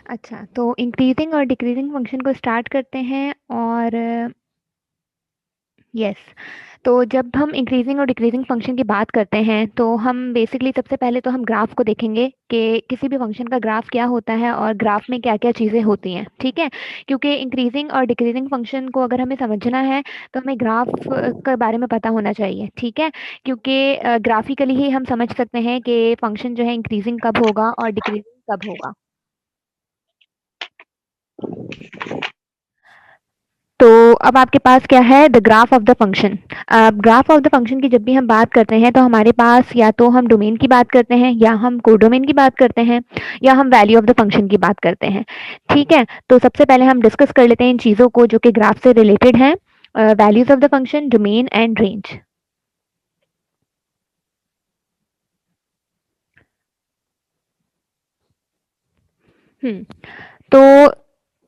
अच्छा, तो इंक्रीजिंग और डिक्रीजिंग फंक्शन को स्टार्ट करते हैं और यस, तो जब हम इंक्रीजिंग और डिक्रीजिंग फंक्शन की बात करते हैं तो हम बेसिकली सबसे पहले तो हम ग्राफ को देखेंगे कि किसी भी फंक्शन का ग्राफ क्या होता है और ग्राफ में क्या-क्या चीज़ें होती हैं, ठीक है? क्योंकि इंक्रीजिंग और डिक्रीजिंग फंक्शन को अगर हमें समझना है तो हमें ग्राफ के बारे में पता होना चाहिए, ठीक है? क्योंकि ग्राफिकली ही हम समझ सकते हैं कि फंक्शन जो है इंक्रीजिंग कब होगा और डिक्रीजिंग कब होगा। तो अब आपके पास क्या है the graph of the function. Graph of the function की जब भी हम बात करते हैं तो हमारे पास या तो हम डोमेन की बात करते हैं या हम कोडोमेन की बात करते हैं या हम वैल्यू ऑफ द फंक्शन की बात करते हैं। ठीक है, तो सबसे पहले हम डिस्कस कर लेते हैं इन चीज़ों को जो कि ग्राफ से रिलेटेड हैं। Values of the function, domain and range. Hmm, तो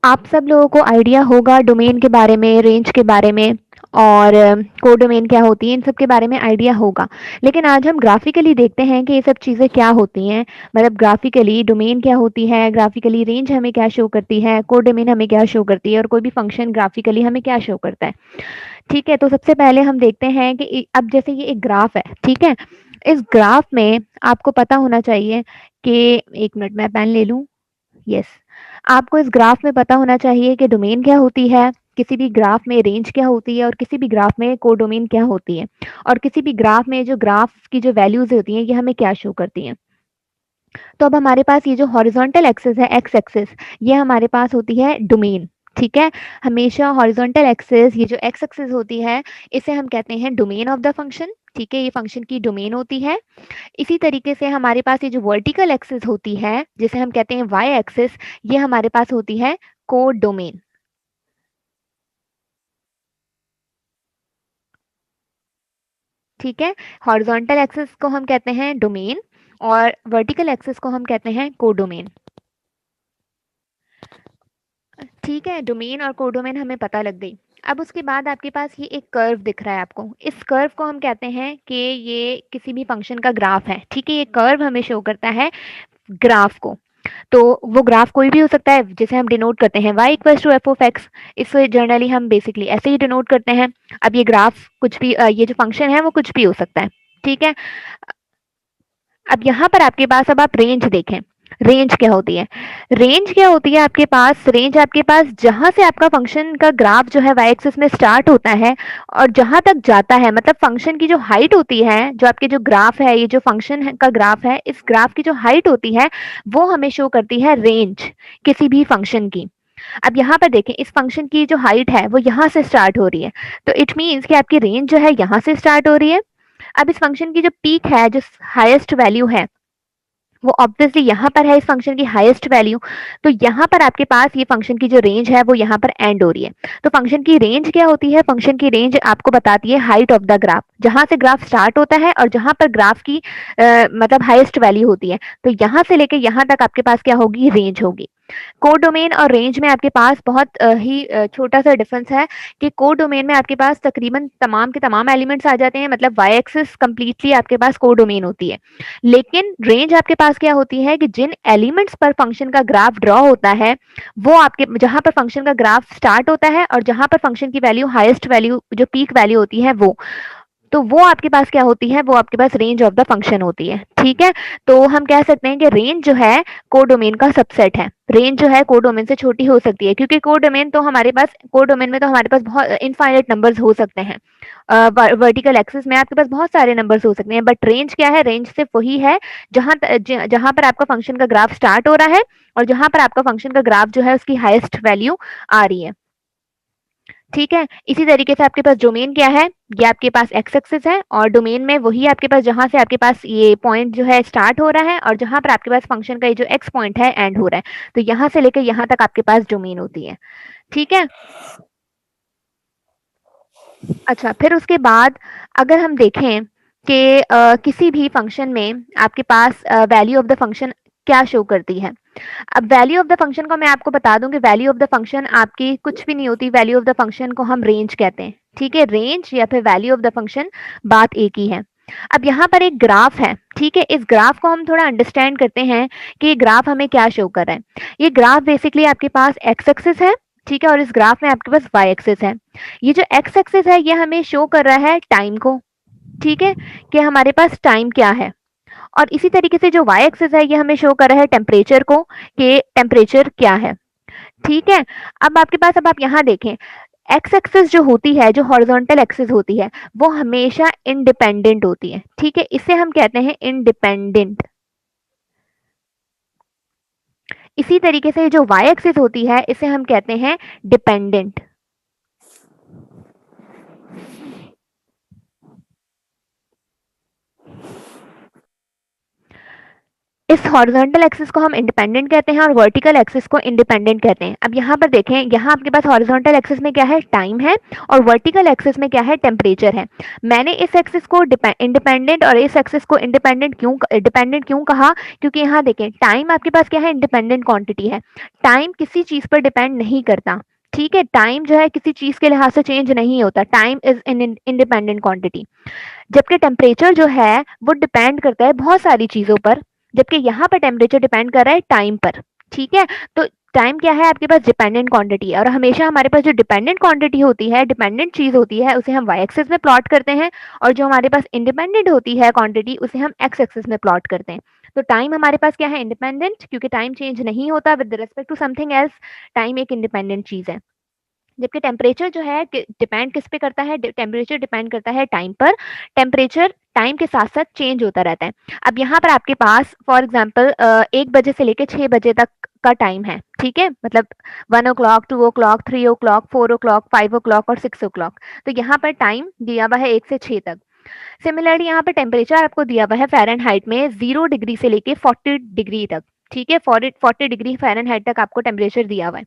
आप सब लोगों को आइडिया होगा डोमेन के बारे में, रेंज के बारे में और कोडोमेन क्या होती है, इन सब के बारे में आइडिया होगा। लेकिन आज हम ग्राफिकली देखते हैं कि ये सब चीज़ें क्या होती हैं। मतलब ग्राफिकली डोमेन क्या होती है, ग्राफिकली रेंज हमें क्या शो करती है, कोडोमेन हमें क्या शो करती है और कोई भी फंक्शन ग्राफिकली हमें क्या शो करता है। ठीक है, तो सबसे पहले हम देखते हैं कि अब जैसे ये एक ग्राफ है, ठीक है? इस ग्राफ में आपको पता होना चाहिए कि 1 मिनट मैं पेन ले लूँ। यस, आपको इस ग्राफ में पता होना चाहिए कि डोमेन क्या होती है, किसी भी ग्राफ में रेंज क्या होती है और किसी भी ग्राफ में कोडोमेन क्या होती है और किसी भी ग्राफ में जो ग्राफ की जो वैल्यूज होती हैं ये हमें क्या शो करती हैं। तो अब हमारे पास ये जो हॉरिजॉन्टल एक्सिस है, एक्स एक्सिस, ये हमारे पास होती है डोमेन। ठीक है, हमेशा हॉरिजॉन्टल एक्सिस, ये जो एक्स एक्सिस होती है, इसे हम कहते हैं डोमेन ऑफ द फंक्शन। ठीक है, ये फंक्शन की डोमेन होती है। इसी तरीके से हमारे पास ये जो वर्टिकल एक्सिस होती है, जिसे हम कहते हैं वाई एक्सिस, ये हमारे पास होती है कोड डोमेन। ठीक है, हॉरिजॉन्टल एक्सिस को हम कहते हैं डोमेन और वर्टिकल एक्सिस को हम कहते हैं कोडोमेन। ठीक है, डोमेन और कोडोमेन हमें पता लग गई। अब उसके बाद आपके पास ये एक कर्व दिख रहा है आपको। इस कर्व को हम कहते हैं कि ये किसी भी फंक्शन का ग्राफ है। ठीक है, ये कर्व हमें शो करता है ग्राफ को। तो वो ग्राफ कोई भी हो सकता है, जिसे हम डिनोट करते हैं y equals to f of x. इसे जनरली हम बेसिकली ऐसे ही डिनोट करते हैं। अब ये ग्राफ कुछ भी ये जो फंक्शन है वो कुछ भी हो सकता है। ठीक है, अब यहाँ पर आपके पास, अब आप रेंज देखें। रेंज क्या होती है? रेंज क्या होती है आपके पास? रेंज आपके पास जहां से आपका फंक्शन का ग्राफ जो है वाई एक्सिस में स्टार्ट होता है और जहां तक जाता है, मतलब फंक्शन की जो हाइट होती है, जो आपके जो ग्राफ है, ये जो फंक्शन का ग्राफ है, इस ग्राफ की जो हाइट होती है वो हमें शो करती है रेंज किसी भी फंक्शन की। अब यहाँ पर देखें, इस फंक्शन की जो हाइट है वो यहाँ से स्टार्ट हो रही है, तो इट मीन्स कि आपकी रेंज जो है यहाँ से स्टार्ट हो रही है। अब इस फंक्शन की जो पीक है, जो हाईएस्ट वैल्यू है, वो ऑब्वियसली यहाँ पर है, इस फंक्शन की हाईएस्ट वैल्यू। तो यहाँ पर आपके पास ये फंक्शन की जो रेंज है वो यहाँ पर एंड हो रही है। तो फंक्शन की रेंज क्या होती है? फंक्शन की रेंज आपको बताती है हाइट ऑफ द ग्राफ, जहां से ग्राफ स्टार्ट होता है और जहां पर ग्राफ की मतलब हाईएस्ट वैल्यू होती है। तो यहाँ से लेके यहाँ तक आपके पास क्या होगी? रेंज होगी। कोडोमेन और रेंज में आपके पास बहुत ही छोटा सा डिफरेंस है कि कोडोमेन में आपके पास तकरीबन तमाम के तमाम एलिमेंट्स आ जाते हैं, मतलब वाई एक्सिस कंप्लीटली आपके पास कोडोमेन होती है। लेकिन रेंज आपके पास क्या होती है कि जिन एलिमेंट्स पर फंक्शन का ग्राफ ड्रॉ होता है, वो आपके जहां पर फंक्शन का ग्राफ स्टार्ट होता है और जहां पर फंक्शन की वैल्यू हाईएस्ट वैल्यू जो पीक वैल्यू होती है वो, तो वो आपके पास क्या होती है? वो आपके पास रेंज ऑफ द फंक्शन होती है। ठीक है, तो हम कह सकते हैं कि रेंज जो है कोडोमेन का सबसेट है। रेंज जो है कोडोमेन से छोटी हो सकती है, क्योंकि कोडोमेन में तो हमारे पास बहुत इनफाइनाइट नंबर्स हो सकते हैं। वर्टिकल एक्सिस में आपके पास बहुत सारे नंबर्स हो सकते हैं, बट रेंज क्या है? रेंज सिर्फ वही है जहां पर आपका फंक्शन का ग्राफ स्टार्ट हो रहा है और जहां पर आपका फंक्शन का ग्राफ जो है उसकी हाईएस्ट वैल्यू आ रही है। ठीक है, इसी तरीके से आपके पास डोमेन क्या है? ये आपके पास एक्स एक्सिस है और डोमेन में वही आपके पास जहां से आपके पास ये पॉइंट जो है स्टार्ट हो रहा है और जहां पर आपके पास फंक्शन का ये जो एक्स पॉइंट है एंड हो रहा है, तो यहाँ से लेकर यहाँ तक आपके पास डोमेन होती है। ठीक है, अच्छा, फिर उसके बाद अगर हम देखें कि किसी भी फंक्शन में आपके पास वैल्यू ऑफ द फंक्शन क्या शो करती है। अब वैल्यू ऑफ द फंक्शन को मैं आपको बता दूं कि वैल्यू ऑफ द फंक्शन आपकी कुछ भी नहीं होती। वैल्यू ऑफ द फंक्शन को हम रेंज कहते हैं। ठीक है, रेंज या फिर वैल्यू ऑफ द फंक्शन बात एक ही है। अब यहाँ पर एक ग्राफ है, ठीक है? इस ग्राफ को हम थोड़ा अंडरस्टैंड करते हैं कि ये ग्राफ हमें क्या शो कर रहा है। ये ग्राफ बेसिकली आपके पास एक्स एक्सिस है, ठीक है? और इस ग्राफ में आपके पास वाई एक्सिस है। ये जो एक्स एक्सिस है ये हमें शो कर रहा है टाइम को, ठीक है? कि हमारे पास टाइम क्या है। और इसी तरीके से जो वाई एक्सिस है ये हमें शो कर रहा है टेम्परेचर को, कि टेम्परेचर क्या है, ठीक है? अब आपके पास, अब आप यहाँ देखें, एक्स एक्सिस जो होती है, जो हॉरिजॉन्टल एक्सिस होती है, वो हमेशा इंडिपेंडेंट होती है, ठीक है? इसे हम कहते हैं इंडिपेंडेंट। इसी तरीके से जो वाई एक्सिस होती है इसे हम कहते हैं डिपेंडेंट। इस हॉरिजॉन्टल एक्सिस को हम इंडिपेंडेंट कहते हैं और वर्टिकल एक्सिस को इंडिपेंडेंट कहते हैं। अब यहाँ पर देखें, यहाँ आपके पास हॉरिजॉन्टल एक्सिस में क्या है, टाइम है, और वर्टिकल एक्सिस में क्या है, टेम्परेचर है। मैंने इस एक्सिस को इंडिपेंडेंट और इस एक्सिस को डिपेंडेंट क्यों कहा, क्योंकि यहाँ देखें टाइम आपके पास क्या है, इंडिपेंडेंट क्वांटिटी है। टाइम किसी चीज पर डिपेंड नहीं करता, ठीक है? टाइम जो है किसी चीज के लिहाज से चेंज नहीं होता, time is in independent quantity. जबकि टेम्परेचर जो है वो डिपेंड करता है बहुत सारी चीजों पर, जबकि यहाँ पर टेम्परेचर डिपेंड कर रहा है टाइम पर, ठीक है? तो टाइम क्या है, आपके पास डिपेंडेंट क्वांटिटी है, और हमेशा हमारे पास जो डिपेंडेंट क्वांटिटी होती है, डिपेंडेंट चीज होती है, उसे हम वाई एक्सिस में प्लॉट करते हैं, और जो हमारे पास इंडिपेंडेंट होती है क्वांटिटी, उसे हम एक्स एक्सिस में प्लॉट करते हैं। तो टाइम हमारे पास क्या है, इंडिपेंडेंट, क्योंकि टाइम चेंज नहीं होता with respect to something else. Time एक इंडिपेंडेंट चीज है। जबकि टेम्परेचर जो है डिपेंड किस पे करता है, टेम्परेचर डिपेंड करता है टाइम पर। टेम्परेचर टाइम के साथ साथ चेंज होता रहता है। अब यहाँ पर आपके पास फॉर एग्जांपल 1 बजे से लेकर 6 बजे तक का टाइम है, ठीक है? मतलब 1 o'clock, 2 o'clock, 3 o'clock, 4 o'clock, 5 o'clock और 6 o'clock। तो यहाँ पर टाइम दिया हुआ है 1 से 6 तक। सिमिलरली यहाँ पे टेम्परेचर आपको दिया हुआ है फ़ारेनहाइट में 0 डिग्री से लेके 40 डिग्री तक, ठीक है? 40 डिग्री फ़ारेनहाइट तक आपको टेम्परेचर दिया हुआ है।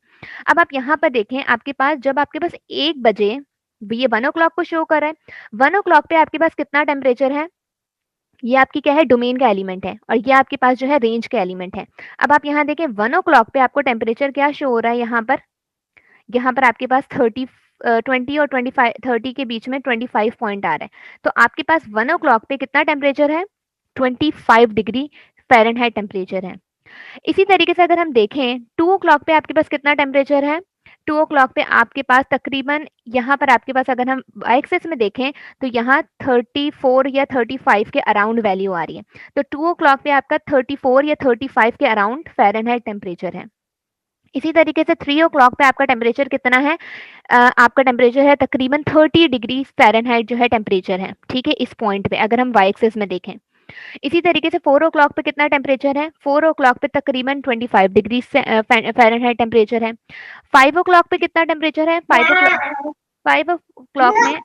अब आप यहाँ पर देखें, आपके पास जब आपके पास 1 बजे, ये 1 o'clock को शो कर रहा है, 1 o'clock पे आपके पास कितना टेम्परेचर है, ये आपकी क्या है, डोमेन का एलिमेंट है, और ये आपके पास जो है रेंज का एलिमेंट है। अब आप यहाँ देखें 1 o'clock पे आपको टेम्परेचर क्या शो हो रहा है, यहाँ पर आपके पास 20 और 25, 30 के बीच में 25 पॉइंट आ रहा है। तो आपके पास 1 o'clock पे कितना टेम्परेचर है, 25 डिग्री फ़ारेनहाइट टेम्परेचर है। इसी तरीके से अगर हम देखें 2 o'clock पे आपके पास कितना टेम्परेचर है, 2 o'clock पे आपके पास तकरीबन, यहाँ पर आपके पास अगर हम एक्सेस में देखें तो यहाँ 34 या 35 के अराउंड वैल्यू आ रही है। तो 2 o'clock पे आपका 34 या 35 के अराउंड फ़ारेनहाइट टेम्परेचर है। इसी तरीके से 3 o'clock पे आपका टेम्परेचर कितना है, आपका टेम्परेचर है तकरीबन 30 डिग्री फ़ारेनहाइट जो है टेम्परेचर है, ठीक है? इस पॉइंट पे अगर हम वाई एक्सिस में देखें। इसी तरीके से 4 o'clock पे कितना टेम्परेचर है, 4 o'clock पे तकरीबन 25 डिग्री फ़ारेनहाइट टेम्परेचर है। 5 o'clock पे कितना टेम्परेचर है, 5 o'clock में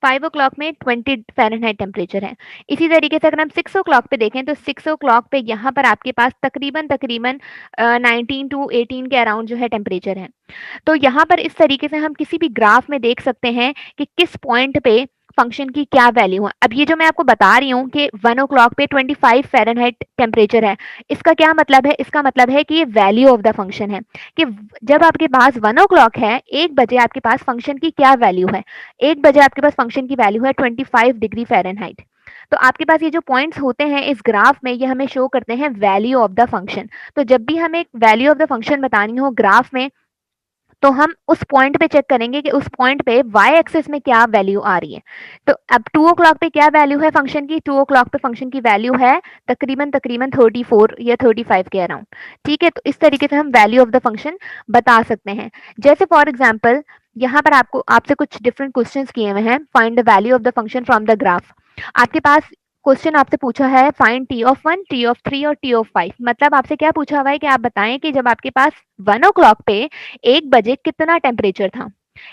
5 o'clock में 20 फ़ारेनहाइट टेम्परेचर है। इसी तरीके से अगर हम 6 o'clock पे देखें तो 6 o'clock पे यहाँ पर आपके पास तकरीबन 19 टू 18 के अराउंड जो है टेम्परेचर है। तो यहाँ पर इस तरीके से हम किसी भी ग्राफ में देख सकते हैं कि किस पॉइंट पे फंक्शन की क्या वैल्यू है। अब ये जो मैं आपको बता रही हूँ कि 1 o'clock पे 25 फ़ारेनहाइट टेम्परेचर है, इसका क्या मतलब है? इसका मतलब है कि ये वैल्यू ऑफ द फंक्शन है, कि जब आपके पास 1 o'clock है, 1 बजे आपके पास फंक्शन की क्या वैल्यू है? 1 बजे आपके पास फंक्शन की वैल्यू है 25 डिग्री फ़ारेनहाइट। तो आपके पास ये जो पॉइंट्स होते हैं इस ग्राफ में, ये हमें शो करते हैं वैल्यू ऑफ द फंक्शन। तो जब भी हमें वैल्यू ऑफ द फंक्शन बतानी हो ग्राफ में, तो हम उस पॉइंट पे चेक करेंगे कि उस पॉइंट पे वाई एक्सिस में क्या वैल्यू आ रही है। तो अब 2 o'clock पे क्या वैल्यू है फंक्शन की, 2 o'clock पे फंक्शन की वैल्यू है तकरीबन 34 या 35 के अराउंड, ठीक है? तो इस तरीके से हम वैल्यू ऑफ द फंक्शन बता सकते हैं। जैसे फॉर एग्जाम्पल यहाँ पर आपको आपसे कुछ डिफरेंट क्वेश्चंस किए हुए हैं, find the value of the function from the graph. आपके पास क्वेश्चन आपसे पूछा है फाइंड t(1), t(3) और t(5). मतलब आपसे क्या पूछा हुआ है कि आप बताएं कि जब आपके पास 1 o'clock पे 1 बजे कितना टेम्परेचर था,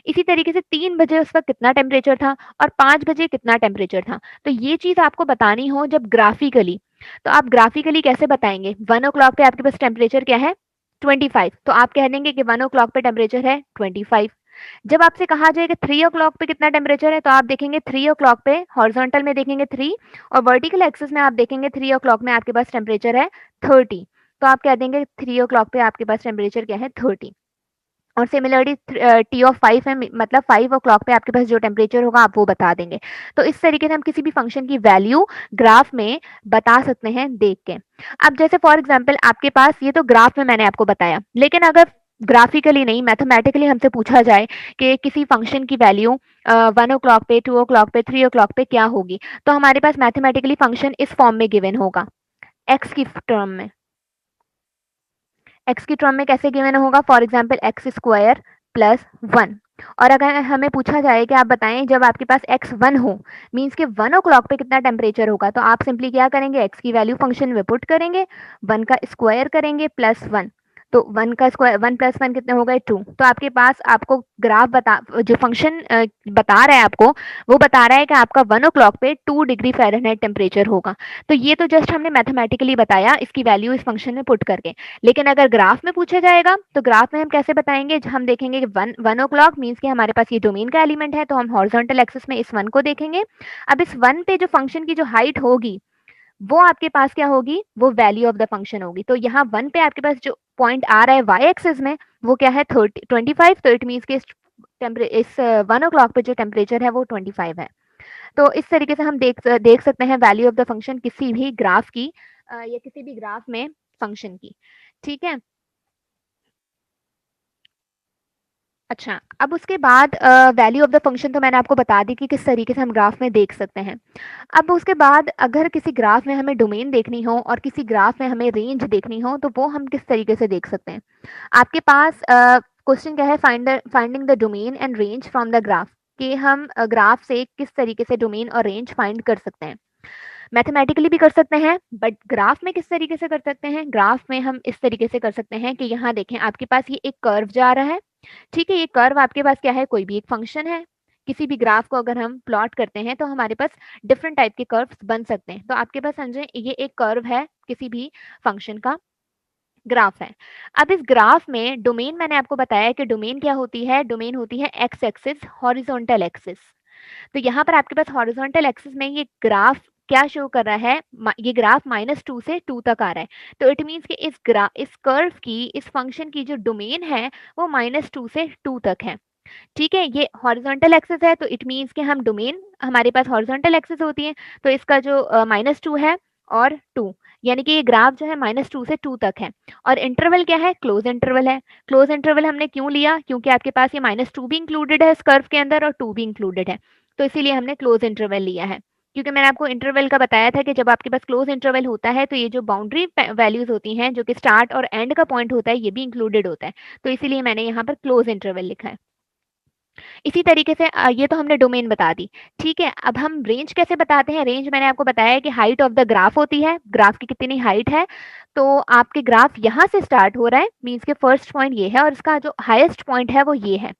इसी तरीके से 3 बजे उस वक्त कितना टेम्परेचर था, और 5 बजे कितना टेम्परेचर था। तो ये चीज आपको बतानी हो जब ग्राफिकली, तो आप ग्राफिकली कैसे बताएंगे? 1 o'clock पे आपके पास टेम्परेचर क्या है, 25, तो आप कह देंगे कि 1 o'clock पे टेम्परेचर है 25। जब आपसे कहा जाए कि 3 o'clock पे कितना टेम्परेचर है, तो आप देखेंगे 3 o'clock पे हॉरिजॉन्टल में देखेंगे 3, और वर्टिकल एक्सिस में आप देखेंगे 3 o'clock में आपके पास टेम्परेचर है 30। तो आप कह देंगे 3 o'clock पे आपके पास टेम्परेचर क्या है, 30। और सिमिलरली टी ऑफ 5 है, मतलब 5 o'clock पे आपके पास जो टेम्परेचर होगा आप वो बता देंगे। तो इस तरीके से हम किसी भी फंक्शन की वैल्यू ग्राफ में बता सकते हैं देख के। अब जैसे फॉर एग्जांपल आपके पास ये तो ग्राफ में मैंने आपको बताया, लेकिन अगर ग्राफिकली नहीं मैथमेटिकली हमसे पूछा जाए कि किसी फंक्शन की वैल्यू 1 o'clock पे, 2 o'clock पे, 3 o'clock पे क्या होगी, तो हमारे पास मैथमेटिकली फंक्शन इस फॉर्म में गिवन होगा, एक्स की टर्म में। एक्स की टर्म में कैसे गिवन होगा, for example x square plus 1। और अगर हमें पूछा जाए कि आप बताएं जब आपके पास एक्स 1 हो, मीन्स के 1 o'clock पे कितना टेम्परेचर होगा, तो आप सिंपली क्या करेंगे, एक्स की वैल्यू फंक्शन में पुट करेंगे, 1 का स्क्वायर करेंगे प्लस 1। तो 1 का स्क्वायर, 1 प्लस 1 कितने हो गए 2। तो आपके पास आपको ग्राफ बता, जो फंक्शन बता रहा है आपको, वो बता रहा है कि आपका 1 o'clock पे 2 डिग्री फ़ारेनहाइट टेम्परेचर होगा। तो ये तो जस्ट हमने मैथमेटिकली बताया इसकी वैल्यू इस फंक्शन में पुट करके। लेकिन अगर ग्राफ में पूछा जाएगा तो ग्राफ में हम कैसे बताएंगे, हम देखेंगे कि 1 o'clock मीन्स कि हमारे पास ये डोमेन का एलिमेंट है, तो हम हॉरिजॉन्टल एक्सिस में इस 1 को देखेंगे। अब इस 1 पे जो फंक्शन की जो हाइट होगी वो आपके पास क्या होगी, वो वैल्यू ऑफ द फंक्शन होगी। तो यहाँ 1 पे आपके पास जो पॉइंट आ रहा है वाई एक्सिस में, वो क्या है 25। तो इट मीन्स कि इस 1 o'clock पे जो टेम्परेचर है वो 25 है। तो इस तरीके से हम देख सकते हैं वैल्यू ऑफ द फंक्शन किसी भी ग्राफ की, या किसी भी ग्राफ में फंक्शन की। ठीक है। अच्छा, अब उसके बाद वैल्यू ऑफ द फंक्शन तो मैंने आपको बता दी कि किस तरीके से हम ग्राफ में देख सकते हैं। अब उसके बाद अगर किसी ग्राफ में हमें डोमेन देखनी हो और किसी ग्राफ में हमें रेंज देखनी हो, तो वो हम किस तरीके से देख सकते हैं। आपके पास क्वेश्चन क्या है, finding the domain and range from the graph, कि हम ग्राफ से किस तरीके से डोमेन और रेंज फाइंड कर सकते हैं। मैथमेटिकली भी कर सकते हैं, बट ग्राफ में किस तरीके से कर सकते हैं, ग्राफ में हम इस तरीके से कर सकते हैं कि यहाँ देखें आपके पास ये एक कर्व जा रहा है। ठीक है, ये कर्व आपके पास क्या है, कोई भी एक फंक्शन है। किसी भी ग्राफ को अगर हम प्लॉट करते हैं तो हमारे पास डिफरेंट टाइप के कर्व्स बन सकते हैं। तो आपके पास समझे ये एक कर्व है, किसी भी फंक्शन का ग्राफ है। अब इस ग्राफ में डोमेन मैंने आपको बताया कि डोमेन क्या होती है, डोमेन होती है एक्स एक्सिस, हॉरिजॉन्टल एक्सिस। तो यहाँ पर आपके पास हॉरिजॉन्टल एक्सिस में ये ग्राफ क्या शो कर रहा है, ये ग्राफ -2 से 2 तक आ रहा है। तो इट मीन्स कि इस कर्व की, इस फंक्शन की जो डोमेन है वो -2 से 2 तक है। ठीक है, ये हॉरिजॉन्टल एक्सिस है, तो इट मीन्स कि हम डोमेन, हमारे पास हॉरिजॉन्टल एक्सिस होती है, तो इसका जो -2 है और 2, यानी कि ये ग्राफ जो है -2 से 2 तक है। और इंटरवल क्या है, क्लोज इंटरवल है। क्लोज इंटरवल हमने क्यों लिया, क्योंकि आपके पास ये -2 भी इंक्लूडेड है इस कर्व के अंदर और 2 भी इंक्लूडेड है, तो इसीलिए हमने क्लोज इंटरवल लिया है। क्योंकि मैंने आपको इंटरवल का बताया था कि जब आपके पास क्लोज इंटरवल होता है तो ये जो बाउंड्री वैल्यूज होती हैं, जो कि स्टार्ट और एंड का पॉइंट होता है, ये भी इंक्लूडेड होता है। तो इसीलिए मैंने यहाँ पर क्लोज इंटरवल लिखा है। इसी तरीके से ये तो हमने डोमेन बता दी। ठीक है, अब हम रेंज कैसे बताते हैं, रेंज मैंने आपको बताया है कि हाइट ऑफ द ग्राफ होती है, ग्राफ की कितनी हाइट है। तो आपके ग्राफ यहाँ से स्टार्ट हो रहा है, मीन्स के फर्स्ट पॉइंट ये है और इसका जो हाईएस्ट पॉइंट है वो ये है।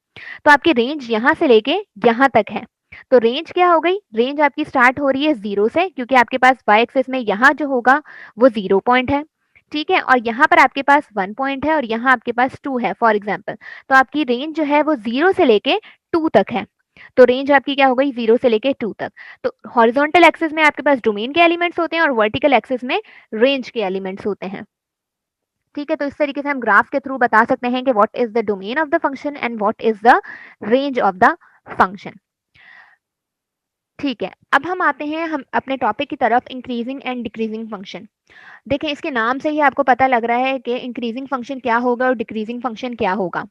तो आपकी रेंज यहाँ से लेके यहाँ तक है। तो रेंज क्या हो गई, रेंज आपकी स्टार्ट हो रही है 0 से, क्योंकि आपके पास वाई एक्सिस में यहाँ जो होगा वो 0 पॉइंट है। ठीक है, और यहाँ पर आपके पास 1 पॉइंट है और यहाँ आपके पास 2 है फॉर एग्जाम्पल। तो आपकी रेंज जो है वो 0 से लेके 2 तक है। तो रेंज आपकी क्या हो गई, 0 से लेके 2 तक। तो हॉरिजॉन्टल एक्सिस में आपके पास डोमेन के एलिमेंट्स होते हैं और वर्टिकल एक्सिस में रेंज के एलिमेंट्स होते हैं। ठीक है, तो इस तरीके से हम ग्राफ के थ्रू बता सकते हैं कि what is the domain of the function and what is the range of the function. ठीक है, अब हम आते हैं हम अपने टॉपिक की तरफ, इंक्रीजिंग एंड डिक्रीजिंग फंक्शन। देखें, इसके नाम से ही आपको पता लग रहा है कि इंक्रीजिंग फंक्शन क्या होगा और डिक्रीजिंग फंक्शन क्या होगा।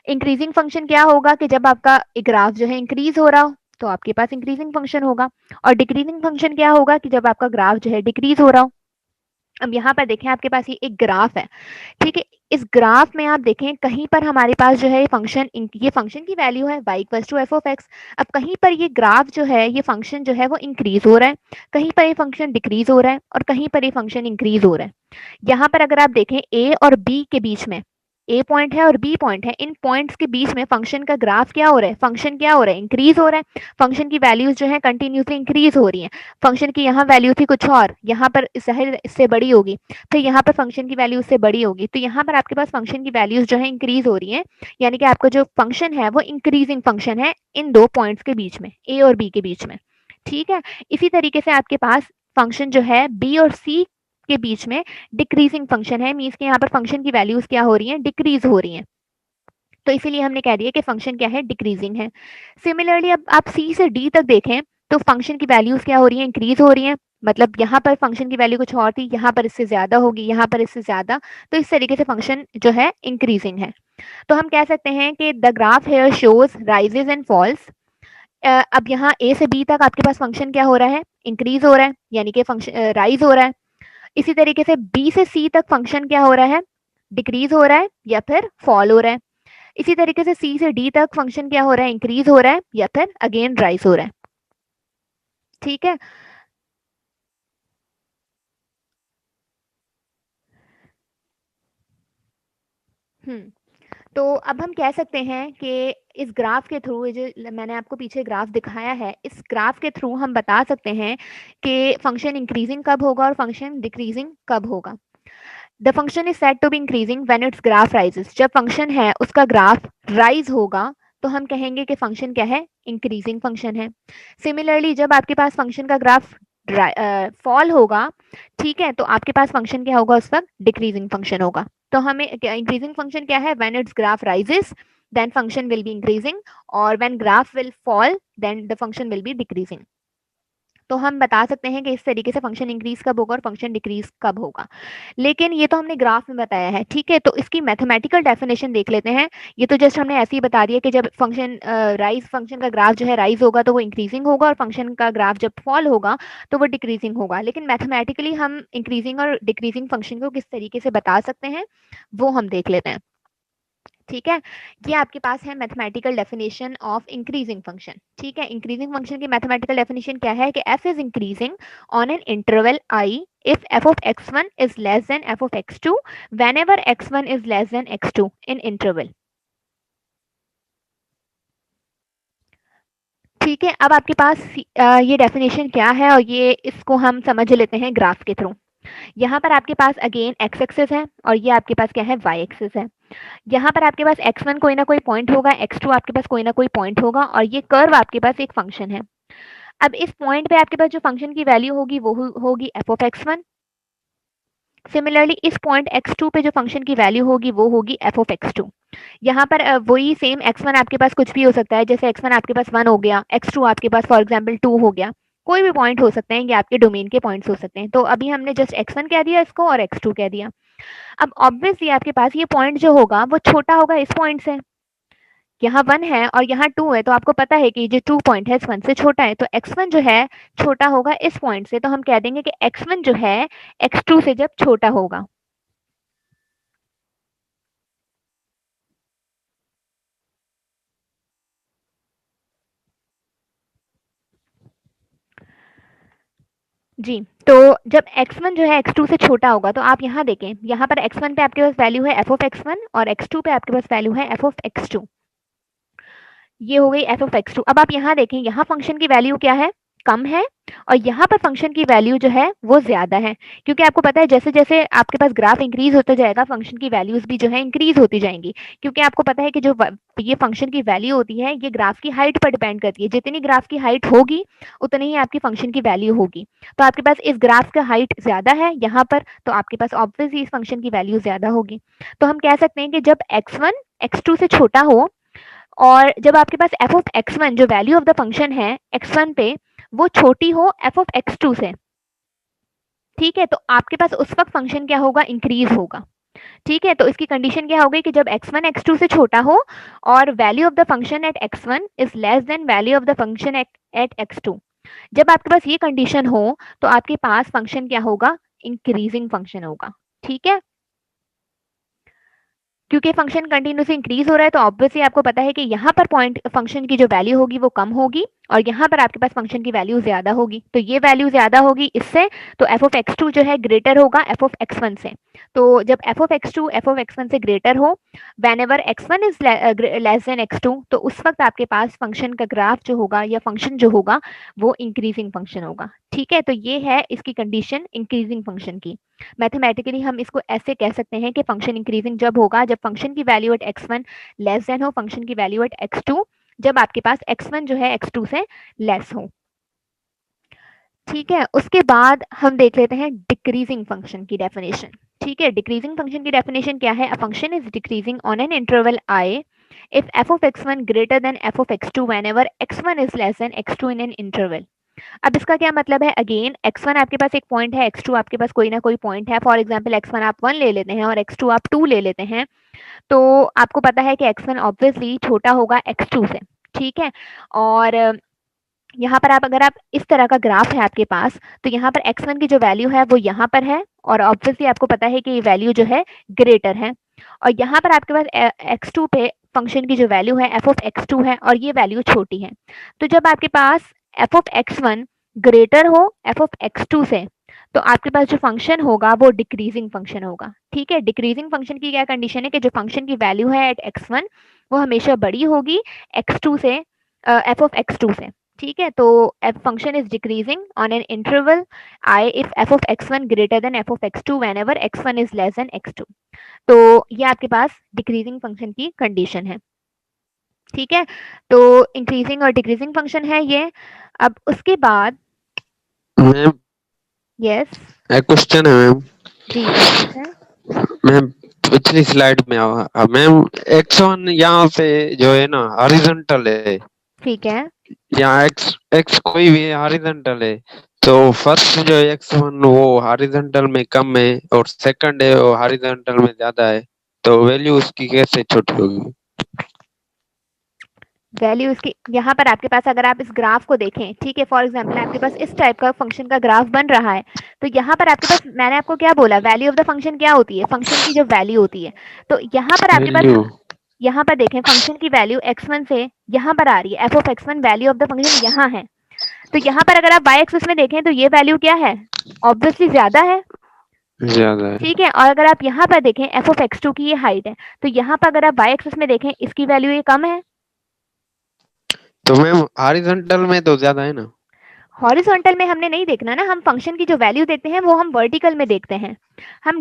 इंक्रीजिंग फंक्शन क्या होगा कि जब आपका ग्राफ जो है इंक्रीज हो रहा हो तो आपके पास इंक्रीजिंग फंक्शन होगा। और डिक्रीजिंग फंक्शन क्या होगा कि जब आपका ग्राफ जो है डिक्रीज हो रहा हो। अब यहाँ पर देखें आपके पास ये एक ग्राफ है। ठीक है, इस ग्राफ में आप देखें कहीं पर हमारे पास जो है ये फंक्शन की वैल्यू है y equals to f of x. अब कहीं पर ये ग्राफ जो है, ये फंक्शन जो है वो इंक्रीज हो रहा है, कहीं पर ये फंक्शन डिक्रीज हो रहा है और कहीं पर ये फंक्शन इंक्रीज हो रहा है। यहाँ पर अगर आप देखें a और b के बीच में, ए पॉइंट है और बी पॉइंट है, इन पॉइंट्स के बीच में फंक्शन का ग्राफ क्या हो रहा है, फंक्शन क्या हो रहा है, इंक्रीज हो रहा है। फंक्शन की वैल्यूज जो है कंटिन्यूसली इंक्रीज हो रही हैं। फंक्शन की यहाँ वैल्यू थी कुछ और, यहाँ पर जाहिर इससे बड़ी होगी, फिर यहाँ पर फंक्शन की वैल्यू उससे बड़ी होगी, तो यहाँ पर आपके पास फंक्शन की वैल्यूज जो है इंक्रीज हो रही हैं। यानी कि आपका जो फंक्शन है वो इंक्रीजिंग फंक्शन है इन दो पॉइंट्स के बीच में, ए और बी के बीच में। ठीक है, इसी तरीके से आपके पास फंक्शन जो है बी और सी के बीच में डिक्रीजिंग फंक्शन है, मीन्स के यहाँ पर फंक्शन की वैल्यूज क्या हो रही हैं, डिक्रीज हो रही हैं। तो इसीलिए हमने कह दिया कि फंक्शन क्या है, डिक्रीजिंग है। सिमिलरली अब आप सी से डी तक देखें तो फंक्शन की वैल्यूज क्या हो रही है, इंक्रीज हो रही है। मतलब यहाँ पर फंक्शन की वैल्यू कुछ और थी, यहाँ पर इससे ज्यादा होगी, यहाँ पर इससे ज्यादा, तो इस तरीके से फंक्शन जो है इंक्रीजिंग है। तो हम कह सकते हैं कि the graph here shows rises and falls. अब यहाँ ए से बी तक आपके पास फंक्शन क्या हो रहा है, इंक्रीज हो रहा है, यानी कि फंक्शन राइज हो रहा है। इसी तरीके से बी से सी तक फंक्शन क्या हो रहा है, डिक्रीज हो रहा है या फिर फॉल हो रहा है। इसी तरीके से सी से डी तक फंक्शन क्या हो रहा है, इंक्रीज हो रहा है या फिर अगेन राइज हो रहा है। ठीक है। तो अब हम कह सकते हैं कि इस ग्राफ के थ्रू, जो मैंने आपको पीछे ग्राफ दिखाया है, इस ग्राफ के थ्रू हम बता सकते हैं कि फंक्शन इंक्रीजिंग कब होगा और फंक्शन डिक्रीजिंग कब होगा। The function is said to be increasing when its graph rises. जब फंक्शन है उसका ग्राफ राइज होगा तो हम कहेंगे कि फंक्शन क्या है, इंक्रीजिंग फंक्शन है। सिमिलरली जब आपके पास फंक्शन का ग्राफ फॉल होगा, ठीक है, तो आपके पास फंक्शन क्या होगा, उस वक्त डिक्रीजिंग फंक्शन होगा। तो हमें इंक्रीजिंग फंक्शन क्या है, when its graph rises then function will be increasing, और when graph will fall then the function will be decreasing. तो हम बता सकते हैं कि इस तरीके से फंक्शन इंक्रीज कब होगा और फंक्शन डिक्रीज कब होगा। लेकिन ये तो हमने ग्राफ में बताया है, ठीक है, तो इसकी मैथमेटिकल डेफिनेशन देख लेते हैं। ये तो जस्ट हमने ऐसे ही बता दिया कि जब फंक्शन का ग्राफ जो है राइज होगा तो वो इंक्रीजिंग होगा, और फंक्शन का ग्राफ जब फॉल होगा तो वो डिक्रीजिंग होगा। लेकिन मैथमेटिकली हम इंक्रीजिंग और डिक्रीजिंग फंक्शन को किस तरीके से बता सकते हैं वो हम देख लेते हैं। ठीक है, ये आपके पास है mathematical definition of increasing function. ठीक है, इंक्रीजिंग फंक्शन की मैथमेटिकल डेफिनेशन क्या है कि f is increasing on an interval i if f of x1 is less than f of x2 whenever x1 is less than x2 in interval। ठीक है, अब आपके पास ये डेफिनेशन क्या है और ये इसको हम समझ लेते हैं ग्राफ के थ्रू। यहाँ पर आपके पास अगेन एक्स एक्सिस है और ये आपके पास क्या है, वाई एक्सिस है। यहाँ पर आपके पास x1 कोई ना कोई पॉइंट होगा, x2 आपके पास कोई ना कोई पॉइंट होगा, और ये कर्व आपके पास एक फंक्शन है। अब इस पॉइंट पे आपके पास जो फंक्शन की वैल्यू होगी वो होगी एफ ऑफ x1। सिमिलरली इस पॉइंट x2 पे जो फंक्शन की वैल्यू होगी वो होगी एफ ऑफ x2। यहाँ पर वही सेम x1 आपके पास कुछ भी हो सकता है, जैसे x1 आपके पास 1 हो गया, x2 आपके पास फॉर एग्जाम्पल 2 हो गया, कोई भी पॉइंट हो सकते हैं, ये आपके डोमेन के पॉइंट्स हो सकते हैं। तो अभी हमने जस्ट x1 कह दिया इसको और x2 कह दिया। अब ऑब्वियसली आपके पास ये पॉइंट जो होगा वो छोटा होगा इस पॉइंट से। यहाँ 1 है और यहाँ 2 है, तो आपको पता है कि जो 2 पॉइंट है इस 1 से छोटा है, तो x1 जो है छोटा होगा इस पॉइंट से। तो हम कह देंगे कि x1 जो है x2 से जब छोटा होगा। जी, तो जब x1 जो है x2 से छोटा होगा तो आप यहाँ देखें, यहाँ पर x1 पे आपके पास वैल्यू है f ऑफ x1 और x2 पे आपके पास वैल्यू है f ऑफ x2। ये हो गई f ऑफ x2। अब आप यहाँ देखें, यहाँ फंक्शन की वैल्यू क्या है, कम है, और यहाँ पर फंक्शन की वैल्यू जो है वो ज्यादा है। क्योंकि आपको पता है जैसे जैसे आपके पास ग्राफ इंक्रीज होता जाएगा फंक्शन की वैल्यूज भी जो है इंक्रीज होती जाएंगी। क्योंकि आपको पता है कि जो ये फंक्शन की वैल्यू होती है ये ग्राफ की हाइट पर डिपेंड करती है। जितनी ग्राफ की हाइट होगी उतनी ही आपकी फंक्शन की वैल्यू होगी। तो आपके पास इस ग्राफ का हाइट ज्यादा है यहाँ पर, तो आपके पास ऑब्वियसली इस फंक्शन की वैल्यू ज्यादा होगी। तो हम कह सकते हैं कि जब x1 x2 से छोटा हो और जब आपके पास f ऑफ x1 जो वैल्यू ऑफ द फंक्शन है x1 पे वो छोटी हो f ऑफ x2 से, ठीक है, तो आपके पास उस वक्त फंक्शन क्या होगा, इंक्रीज होगा। ठीक है, तो इसकी कंडीशन क्या होगी कि जब x1 x2 से छोटा हो और value of the function at x1 is less than value of the function at x2। जब आपके पास ये कंडीशन हो तो आपके पास फंक्शन क्या होगा, इंक्रीजिंग फंक्शन होगा। ठीक है, क्योंकि फंक्शन कंटिन्यूसली इंक्रीज हो रहा है तो ऑब्वियसली आपको पता है कि यहाँ पर पॉइंट फंक्शन की जो वैल्यू होगी वो कम होगी और यहाँ पर आपके पास फंक्शन की वैल्यू ज्यादा होगी। तो ये वैल्यू ज्यादा होगी इससे, तो एफ ऑफ x2 जो है ग्रेटर होगा एफ ऑफ x1 से। तो जब F of x2 F of x1 से ग्रेटर हो, when ever x1 is less than x2, तो उस वक्त आपके पास फंक्शन का ग्राफ जो होगा या फंक्शन जो होगा वो इंक्रीजिंग फंक्शन होगा। ठीक है, तो ये है इसकी कंडीशन इंक्रीजिंग फंक्शन की। मैथमेटिकली हम इसको ऐसे कह सकते हैं कि फंक्शन इंक्रीजिंग जब होगा जब फंक्शन की value at x1 less than हो फंक्शन की वैल्यू एट x2, जब आपके पास x1 जो है x2 से लेस हो। ठीक है, उसके बाद हम देख लेते हैं डिक्रीजिंग फंक्शन की डेफिनेशन। ठीक है, डिक्रीजिंग फंक्शन की डेफिनेशन क्या है, a function is decreasing on an interval i if f of x1 greater than f of x2 whenever x1 is less than x2 in an interval। अब इसका क्या मतलब है, अगेन x1 आपके पास एक पॉइंट है, x2 आपके पास कोई ना कोई पॉइंट है। फॉर एग्जांपल x1 आप 1 ले लेते हैं और x2 आप 2 ले लेते हैं, तो आपको पता है कि x1 ऑब्वियसली छोटा होगा x2 से, ठीक है। और यहाँ पर आप अगर आप इस तरह का ग्राफ है आपके पास, तो यहाँ पर x1 की जो वैल्यू है वो यहाँ पर है, और ऑब्वियसली आपको पता है कि ये वैल्यू जो है ग्रेटर है, और यहाँ पर आपके पास x2 पे फंक्शन की जो वैल्यू है f ऑफ x2 है और ये वैल्यू छोटी है। तो जब आपके पास f ऑफ x1 ग्रेटर हो f ऑफ x2 से, तो आपके पास जो फंक्शन होगा वो डिक्रीजिंग फंक्शन होगा, ठीक है। डिक्रीजिंग फंक्शन की क्या कंडीशन है कि जो फंक्शन की वैल्यू है एट x1 वो हमेशा बड़ी होगी x2 से, f ऑफ x2 से, ठीक है। तो f function is decreasing on an interval I if f of x1 greater than f of x2 whenever x1 is less than x2। तो ये आपके पास डिक्रीजिंग फंक्शन की कंडीशन है, ठीक है। तो इंक्रीजिंग और डिक्रीजिंग फंक्शन है ये। अब उसके बाद मैम यस एक क्वेश्चन है मैम। जी क्या पूछना है? मैम पिछली स्लाइड में मैम x1 यहाँ पे जो है ना हॉरिजॉन्टल है, ठीक है, यहाँ x कोई भी हॉरिजॉन्टल है, तो फर्स्ट जो x1 वो हॉरिजॉन्टल में कम है और सेकंड है वो हॉरिजॉन्टल में ज्यादा है, तो वैल्यू उसकी कैसे छोटी होगी? वैल्यू इसकी यहाँ पर आपके पास अगर आप इस ग्राफ को देखें, ठीक है, फॉर एग्जांपल आपके पास इस टाइप का फंक्शन का ग्राफ बन रहा है, तो यहाँ पर आपके पास मैंने आपको क्या बोला, वैल्यू ऑफ द फंक्शन क्या होती है, फंक्शन की जो वैल्यू होती है। तो यहाँ पर आपके पास, वैल्यू यहाँ पर देखें फंक्शन की वैल्यू x1 से यहाँ पर आ रही है, f of x1 value of the function यहाँ है। तो यहाँ पर अगर आप y एक्सिस में देखें तो ये वैल्यू क्या है, ऑब्वियसली ज्यादा है, ज्यादा है, ठीक है। और अगर आप यहाँ पर देखें f ऑफ x2 की ये हाइट है, तो यहाँ पर अगर आप y एक्सिस में देखें इसकी वैल्यू ये कम है। तो मैम हॉरिजॉन्टल में तो ज्यादा है ना? हॉरिजॉन्टल में हमने नहीं देखना ना, हम फंक्शन की जो वैल्यू देखते हैं वो हम वर्टिकल में देखते हैं। हम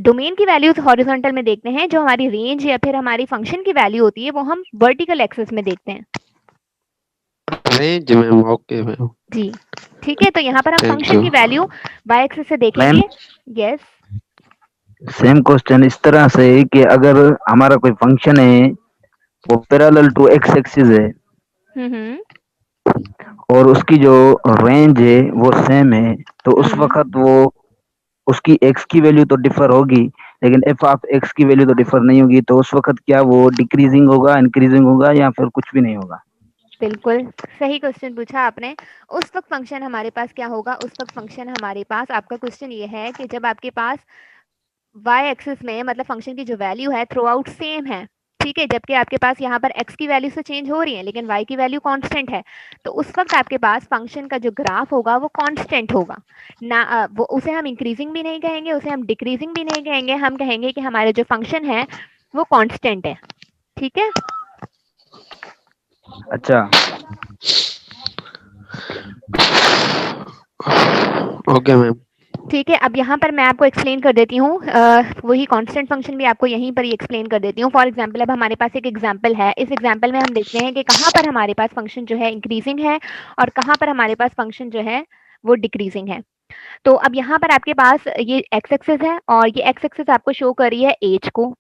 डोमेन की वैल्यूज हॉरिजॉन्टल में देखते हैं, जो हमारी रेंज या फिर हमारी फंक्शन की वैल्यू होती है वो हम वर्टिकल एक्सिस में देखते हैं। रेंज मैम, ओके मैम, जी ठीक है। तो यहाँ पर हम थैंक फंक्शन यू की वैल्यू y एक्सिस से मैम देखेंगे। यस सेम क्वेश्चन इस तरह से है कि अगर हमारा कोई फंक्शन है वो पैरेलल टू एक्स एक्सिस है हम्म और उसकी जो रेंज है वो सेम है, तो उस वक्त वो उसकी एक्स की वैल्यू तो डिफर होगी लेकिन एफ ऑफ एक्स की वैल्यू तो डिफर नहीं होगी, तो उस वक्त क्या वो डिक्रीजिंग होगा, इंक्रीजिंग होगा या फिर कुछ भी नहीं होगा? बिल्कुल सही क्वेश्चन पूछा आपने। उस वक्त फंक्शन हमारे पास क्या होगा, उस वक्त फंक्शन हमारे पास, आपका क्वेश्चन ये है कि जब आपके पास y एक्सिस में मतलब फंक्शन की जो वैल्यू है थ्रू आउट सेम है, ठीक है, जबकि आपके पास यहाँ पर x की वैल्यू से चेंज हो रही है लेकिन y की वैल्यू कांस्टेंट है, तो उस वक्त आपके पास फंक्शन का जो ग्राफ होगा वो कांस्टेंट होगा ना। वो उसे हम इंक्रीजिंग भी नहीं कहेंगे, उसे हम डिक्रीजिंग भी नहीं कहेंगे, हम कहेंगे कि हमारे जो फंक्शन है वो कांस्टेंट है, ठीक है। अच्छा, ओके मैम। ठीक है, अब यहाँ पर मैं आपको एक्सप्लेन कर देती हूँ, वही कांस्टेंट फंक्शन भी आपको यहीं पर ही एक्सप्लेन कर देती हूँ। फॉर एग्जांपल अब हमारे पास एक एग्जांपल है, इस एग्जांपल में हम देखते हैं कि कहाँ पर हमारे पास फंक्शन जो है इंक्रीजिंग है और कहाँ पर हमारे पास फंक्शन जो है वो डिक्रीजिंग है। तो अब यहाँ पर आपके पास ये एक्स एक्सिस है और ये एक्स एक्सिस आपको शो कर रही है एज को,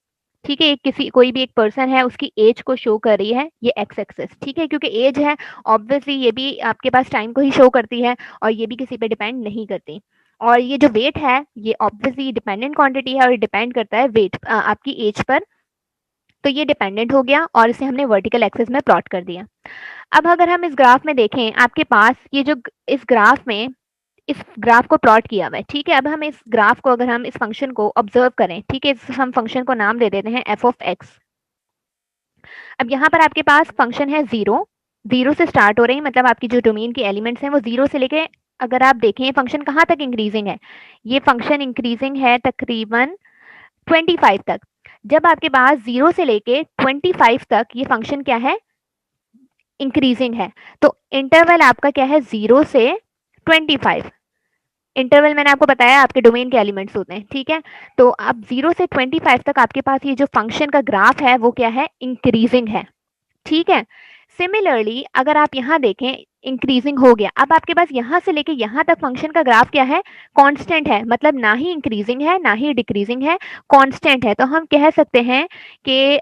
ठीक है, किसी कोई भी एक पर्सन है उसकी एज को शो कर रही है ये एक्स एक्सिस, ठीक है, क्योंकि एज है ऑब्वियसली ये भी आपके पास टाइम को ही शो करती है और ये भी किसी पे डिपेंड नहीं करती। और ये जो वेट है ये ऑब्वियसली डिपेंडेंट क्वांटिटी है और डिपेंड करता है वेट आपकी एज पर, तो ये डिपेंडेंट हो गया और इसे हमने वर्टिकल एक्सिस में प्लॉट कर दिया। अब अगर हम इस ग्राफ में देखें आपके पास ये जो इस ग्राफ में इस ग्राफ को प्लॉट किया हुआ है, ठीक है। अब हम इस ग्राफ को अगर हम इस फंक्शन को ऑब्जर्व करें, ठीक है, हम फंक्शन को नाम दे देते हैं एफ ऑफ एक्स। अब यहाँ पर आपके पास फंक्शन है जीरो, जीरो से स्टार्ट हो रही है, मतलब आपकी जो डोमेन की एलिमेंट्स हैं वो जीरो से लेके, अगर आप देखें फंक्शन कहाँ तक इंक्रीजिंग है, ये फंक्शन इंक्रीजिंग है तकरीबन 25 तक। जब आपके पास जीरो से लेके 25 तक ये फंक्शन क्या है, इंक्रीजिंग है, तो इंटरवल आपका क्या है, जीरो से 25। इंटरवल मैंने आपको बताया आपके डोमेन के एलिमेंट्स होते हैं, ठीक है। तो अब 0 से 25 तक आपके पास ये जो फंक्शन का ग्राफ है वो क्या है, इंक्रीजिंग है, ठीक है। सिमिलरली अगर आप यहाँ देखें इंक्रीजिंग हो गया, अब आपके पास यहाँ से लेके यहाँ तक फंक्शन का ग्राफ क्या है, कांस्टेंट है, मतलब ना ही इंक्रीजिंग है ना ही डिक्रीजिंग है, कांस्टेंट है। तो हम कह सकते हैं कि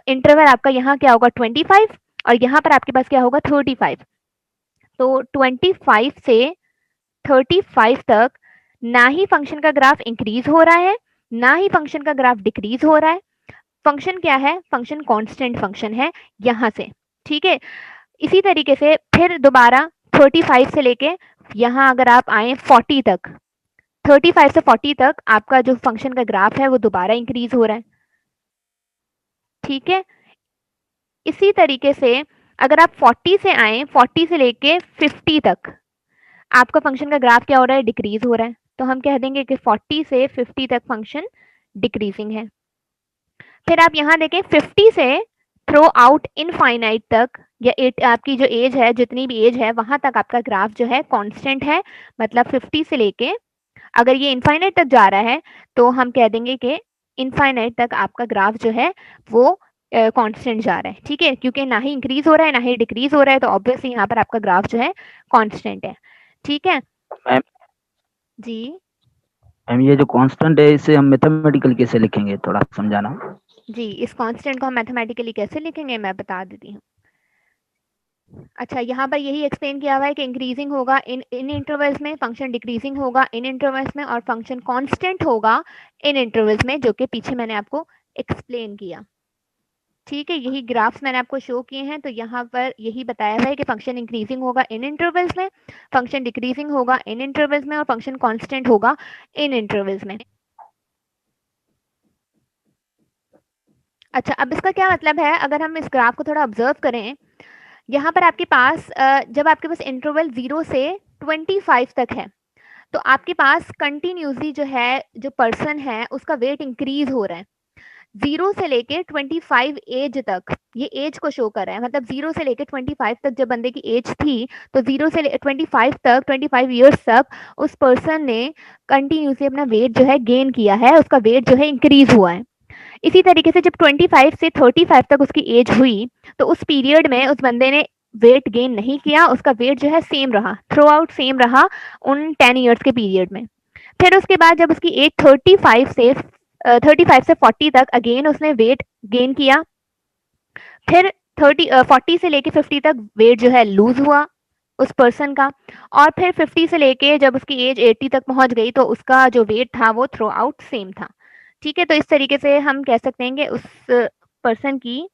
इंटरवल आपका यहाँ क्या होगा 25 और यहाँ पर आपके पास क्या होगा 35। तो 25 से 35 तक ना ही फंक्शन का ग्राफ इंक्रीज हो रहा है ना ही फंक्शन का ग्राफ डिक्रीज हो रहा है। फंक्शन क्या है, फंक्शन कांस्टेंट फंक्शन है यहाँ से, ठीक है। इसी तरीके से फिर दोबारा 35 से लेके यहाँ अगर आप आए 40 तक, 35 से 40 तक आपका जो फंक्शन का ग्राफ है वो दोबारा इंक्रीज हो रहा है, ठीक है। इसी तरीके से अगर आप 40 से आए, 40 से लेके 50 तक आपका फंक्शन का ग्राफ क्या हो रहा है, डिक्रीज हो रहा है। तो हम कह देंगे कि 40 से 50 तक फंक्शन डिक्रीजिंग है। फिर आप यहाँ देखें 50 से थ्रू आउट इनफाइनाइट तक या आपकी जो एज है, जितनी भी एज है वहां तक आपका ग्राफ जो है कांस्टेंट है, मतलब 50 से लेके अगर ये इनफाइनाइट तक जा रहा है तो हम कह देंगे कि इनफाइनाइट तक आपका ग्राफ जो है वो कांस्टेंट जा रहा है, ठीक है, क्योंकि ना ही इंक्रीज हो रहा है ना ही डिक्रीज हो रहा है, तो ऑब्वियसली यहाँ पर आपका ग्राफ जो है कांस्टेंट है, ठीक है मैम जी। मैम ये जो कांस्टेंट है इसे हम मैथमेटिकल कैसे लिखेंगे, थोड़ा समझाना। जी, इस कांस्टेंट को हम मैथमेटिकली कैसे लिखेंगे मैं बता देती हूँ। अच्छा, यहाँ पर यही एक्सप्लेन किया हुआ है कि इंक्रीजिंग होगा इन इंटरवल्स में, फंक्शन डिक्रीजिंग होगा इन इंटरवल्स में और फंक्शन कांस्टेंट होगा इन इंटरवल्स में, जो कि पीछे मैंने आपको एक्सप्लेन किया, ठीक है। यही ग्राफ्स मैंने आपको शो किए हैं, तो यहाँ पर यही बताया हुआ है कि फंक्शन इंक्रीजिंग होगा इन इंटरवल्स में, फंक्शन डिक्रीजिंग होगा इन इंटरवल्स में और फंक्शन कांस्टेंट होगा इन इंटरवल्स में। अच्छा, अब इसका क्या मतलब है, अगर हम इस ग्राफ को थोड़ा ऑब्जर्व करें, यहाँ पर आपके पास जब आपके पास इंटरवल 0 से 25 तक है तो आपके पास कंटिन्यूसली जो है, जो पर्सन है उसका वेट इंक्रीज हो रहा है 0 से लेके 25 एज तक। ये एज को शो कर रहा है, मतलब 0 से लेके 25 तक जब बंदे की एज थी तो 0 से 25 तक, 25 ईयर्स तक उस पर्सन ने कंटिन्यूसली अपना वेट जो है गेन किया है, उसका वेट जो है इंक्रीज हुआ है। इसी तरीके से जब 25 से 35 तक उसकी एज हुई तो उस पीरियड में उस बंदे ने वेट गेन नहीं किया, उसका वेट जो है सेम रहा, थ्रू आउट सेम रहा उन 10 ईयर्स के पीरियड में। फिर उसके बाद जब उसकी एज 35 से 40 तक अगेन उसने वेट गेन किया, फिर 40 से लेके 50 तक वेट जो है लूज हुआ उस पर्सन का, और फिर 50 से लेके जब उसकी एज 80 तक पहुंच गई तो उसका जो वेट था वो थ्रू आउट सेम था, ठीक है। तो इस तरीके से हम कह सकते हैं कि उस पर्सन की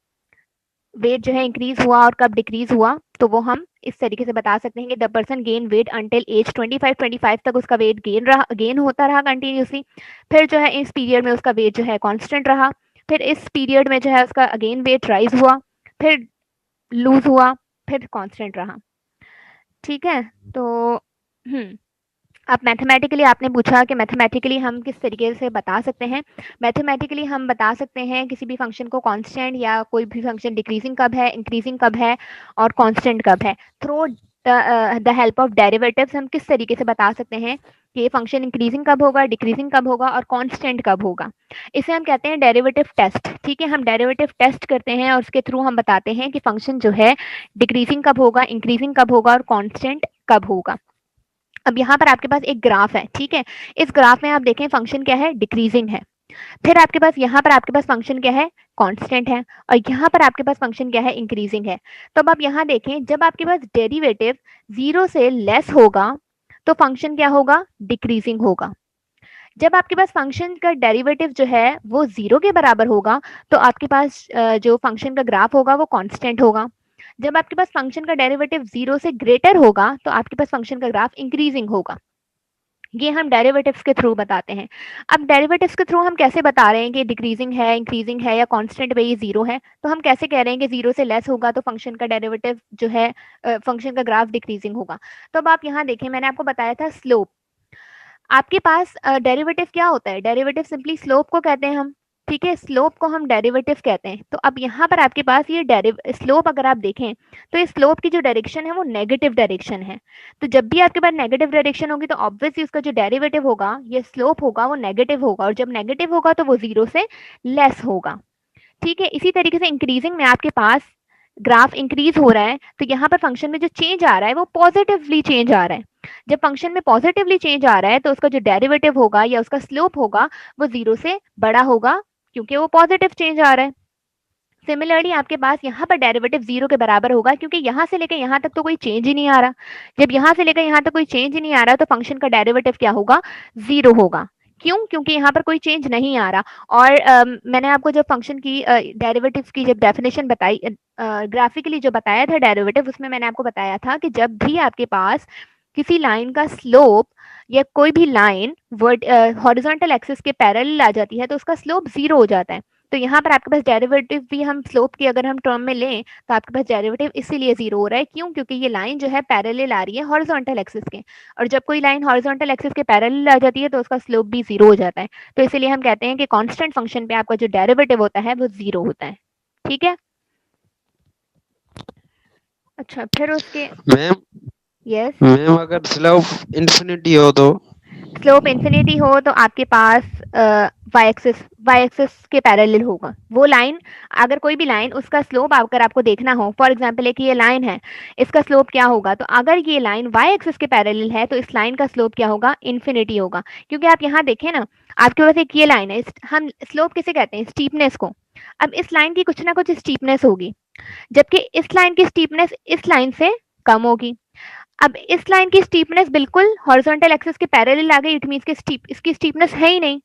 वेट जो है इंक्रीज हुआ और कब डिक्रीज हुआ, तो वो हम इस तरीके से बता सकते हैं कि the person gain weight until age 25 तक उसका वेट गेन होता रहा कंटिन्यूसली, फिर जो है इस पीरियड में उसका वेट जो है कांस्टेंट रहा, फिर इस पीरियड में जो है उसका अगेन वेट राइज हुआ, फिर लूज हुआ, फिर कांस्टेंट रहा, ठीक है। तो अब मैथमेटिकली आपने पूछा कि मैथमेटिकली हम किस तरीके से बता सकते हैं। मैथमेटिकली हम बता सकते हैं किसी भी फंक्शन को कांस्टेंट या कोई भी फंक्शन डिक्रीजिंग कब है, इंक्रीजिंग कब है और कांस्टेंट कब है, through the help of derivatives हम किस तरीके से बता सकते हैं कि फंक्शन इंक्रीजिंग कब होगा, डिक्रीजिंग कब होगा और कांस्टेंट कब होगा। इसे हम कहते हैं डेरिवेटिव टेस्ट, ठीक है। हम डेरिवेटिव टेस्ट करते हैं और उसके थ्रू हम बताते हैं कि फंक्शन जो है डिक्रीजिंग कब होगा, इंक्रीजिंग कब होगा और कांस्टेंट कब होगा। अब यहाँ पर आपके पास एक ग्राफ है, ठीक है। इस ग्राफ में आप देखें फंक्शन क्या है, डिक्रीजिंग है। फिर आपके पास यहाँ पर आपके पास फंक्शन क्या है, कांस्टेंट है, और यहाँ पर आपके पास फंक्शन क्या है, इंक्रीजिंग है। तो अब आप यहाँ देखें जब आपके पास डेरिवेटिव 0 से लेस होगा तो फंक्शन क्या होगा, डिक्रीजिंग होगा। जब आपके पास फंक्शन का डेरिवेटिव जो है वो 0 के बराबर होगा तो आपके पास जो फंक्शन का ग्राफ होगा वो कांस्टेंट होगा। जब आपके पास फंक्शन का डेरिवेटिव 0 से ग्रेटर होगा तो आपके पास फंक्शन का ग्राफ इंक्रीजिंग होगा। ये हम डेरिवेटिव्स के थ्रू बताते हैं। अब डेरिवेटिव्स के थ्रू हम कैसे बता रहे हैं कि डिक्रीजिंग है, इंक्रीजिंग है या कांस्टेंट पे ये 0 है, तो हम कैसे कह रहे हैं कि 0 से लेस होगा तो फंक्शन का डेरिवेटिव जो है फंक्शन का ग्राफ डिक्रीजिंग होगा। तो अब आप यहाँ देखें, मैंने आपको बताया था स्लोप। आपके पास डेरिवेटिव क्या होता है, डेरिवेटिव सिंपली स्लोप को कहते हैं हम, ठीक है। स्लोप को हम डेरिवेटिव कहते हैं। तो अब यहाँ पर आपके पास ये स्लोप अगर आप देखें तो ये स्लोप की जो डायरेक्शन है वो नेगेटिव डायरेक्शन है। तो जब भी आपके पास नेगेटिव डायरेक्शन होगी तो ऑब्वियसली उसका जो डेरिवेटिव होगा, ये स्लोप होगा, वो नेगेटिव होगा, और जब नेगेटिव होगा तो वो 0 से लेस होगा, ठीक है। इसी तरीके से इंक्रीजिंग में आपके पास ग्राफ इंक्रीज हो रहा है तो यहाँ पर फंक्शन में जो चेंज आ रहा है वो पॉजिटिवली चेंज आ रहा है। जब फंक्शन में पॉजिटिवली चेंज आ रहा है तो उसका जो डेरिवेटिव होगा या उसका स्लोप होगा वो 0 से बड़ा होगा, क्योंकि वो पॉजिटिव चेंज आ रहा है। सिमिलरली आपके पास यहाँ पर डेरिवेटिव 0 के बराबर होगा, क्योंकि यहाँ से लेकर यहाँ तक तो कोई चेंज ही नहीं आ रहा। जब यहाँ से लेकर यहाँ तक कोई चेंज ही नहीं आ रहा तो फंक्शन का डेरिवेटिव क्या होगा? 0 होगा। क्यों? क्योंकि यहाँ पर कोई चेंज नहीं आ रहा। और मैंने आपको जब फंक्शन की डेरिवेटिव्स की जब डेफिनेशन बताई, ग्राफिकली जो बताया था डेरिवेटिव, उसमें मैंने आपको बताया था कि जब भी आपके पास किसी लाइन का स्लोप या कोई भी लाइन हॉरिजॉन्टल एक्सिस के पैरेलल आ जाती है तो उसका स्लोप 0 हो जाता है। तो यहाँ पर आपके पास डेरिवेटिव भी हम स्लोप की अगर हम टर्म में लें तो आपके पास डेरिवेटिव इसीलिए 0 हो रहा है। क्यों? क्योंकि ये लाइन जो है पैरेलल आ रही है हॉरिजॉन्टल एक्सिस के, और जब कोई लाइन हॉरिजॉन्टल एक्सिस के पैरेलल आ जाती है तो उसका स्लोप भी 0 हो जाता है। तो इसीलिए हम कहते हैं कि कांस्टेंट फंक्शन पे आपका जो डेरिवेटिव होता है वो 0 होता है। ठीक है। अच्छा, फिर उसके मैम यस मैम अगर स्लोप इंफिनिटी हो तो? स्लोप इन्फिनिटी हो तो आपके पास वाई एक्सिस के पैरेलल होगा वो लाइन। अगर कोई भी लाइन उसका स्लोप अगर आपको देखना हो, फॉर एग्जांपल एक ये लाइन है, इसका स्लोप क्या होगा, तो अगर ये लाइन वाई एक्सिस के पैरेलल है तो इस लाइन का स्लोप क्या होगा? इन्फिनिटी होगा। क्योंकि आप यहाँ देखें ना, आपके पास एक ये लाइन है, हम स्लोप किसे कहते हैं? स्टीपनेस को। अब इस लाइन की कुछ ना कुछ स्टीपनेस होगी, जबकि इस लाइन की स्टीपनेस इस लाइन से कम होगी। अब इस लाइन की स्टीपनेस बिल्कुल हॉरिजॉन्टल एक्सिस के पैरेलल आ गई, इट मींस कि इसकी स्टीपनेस है ही नहीं।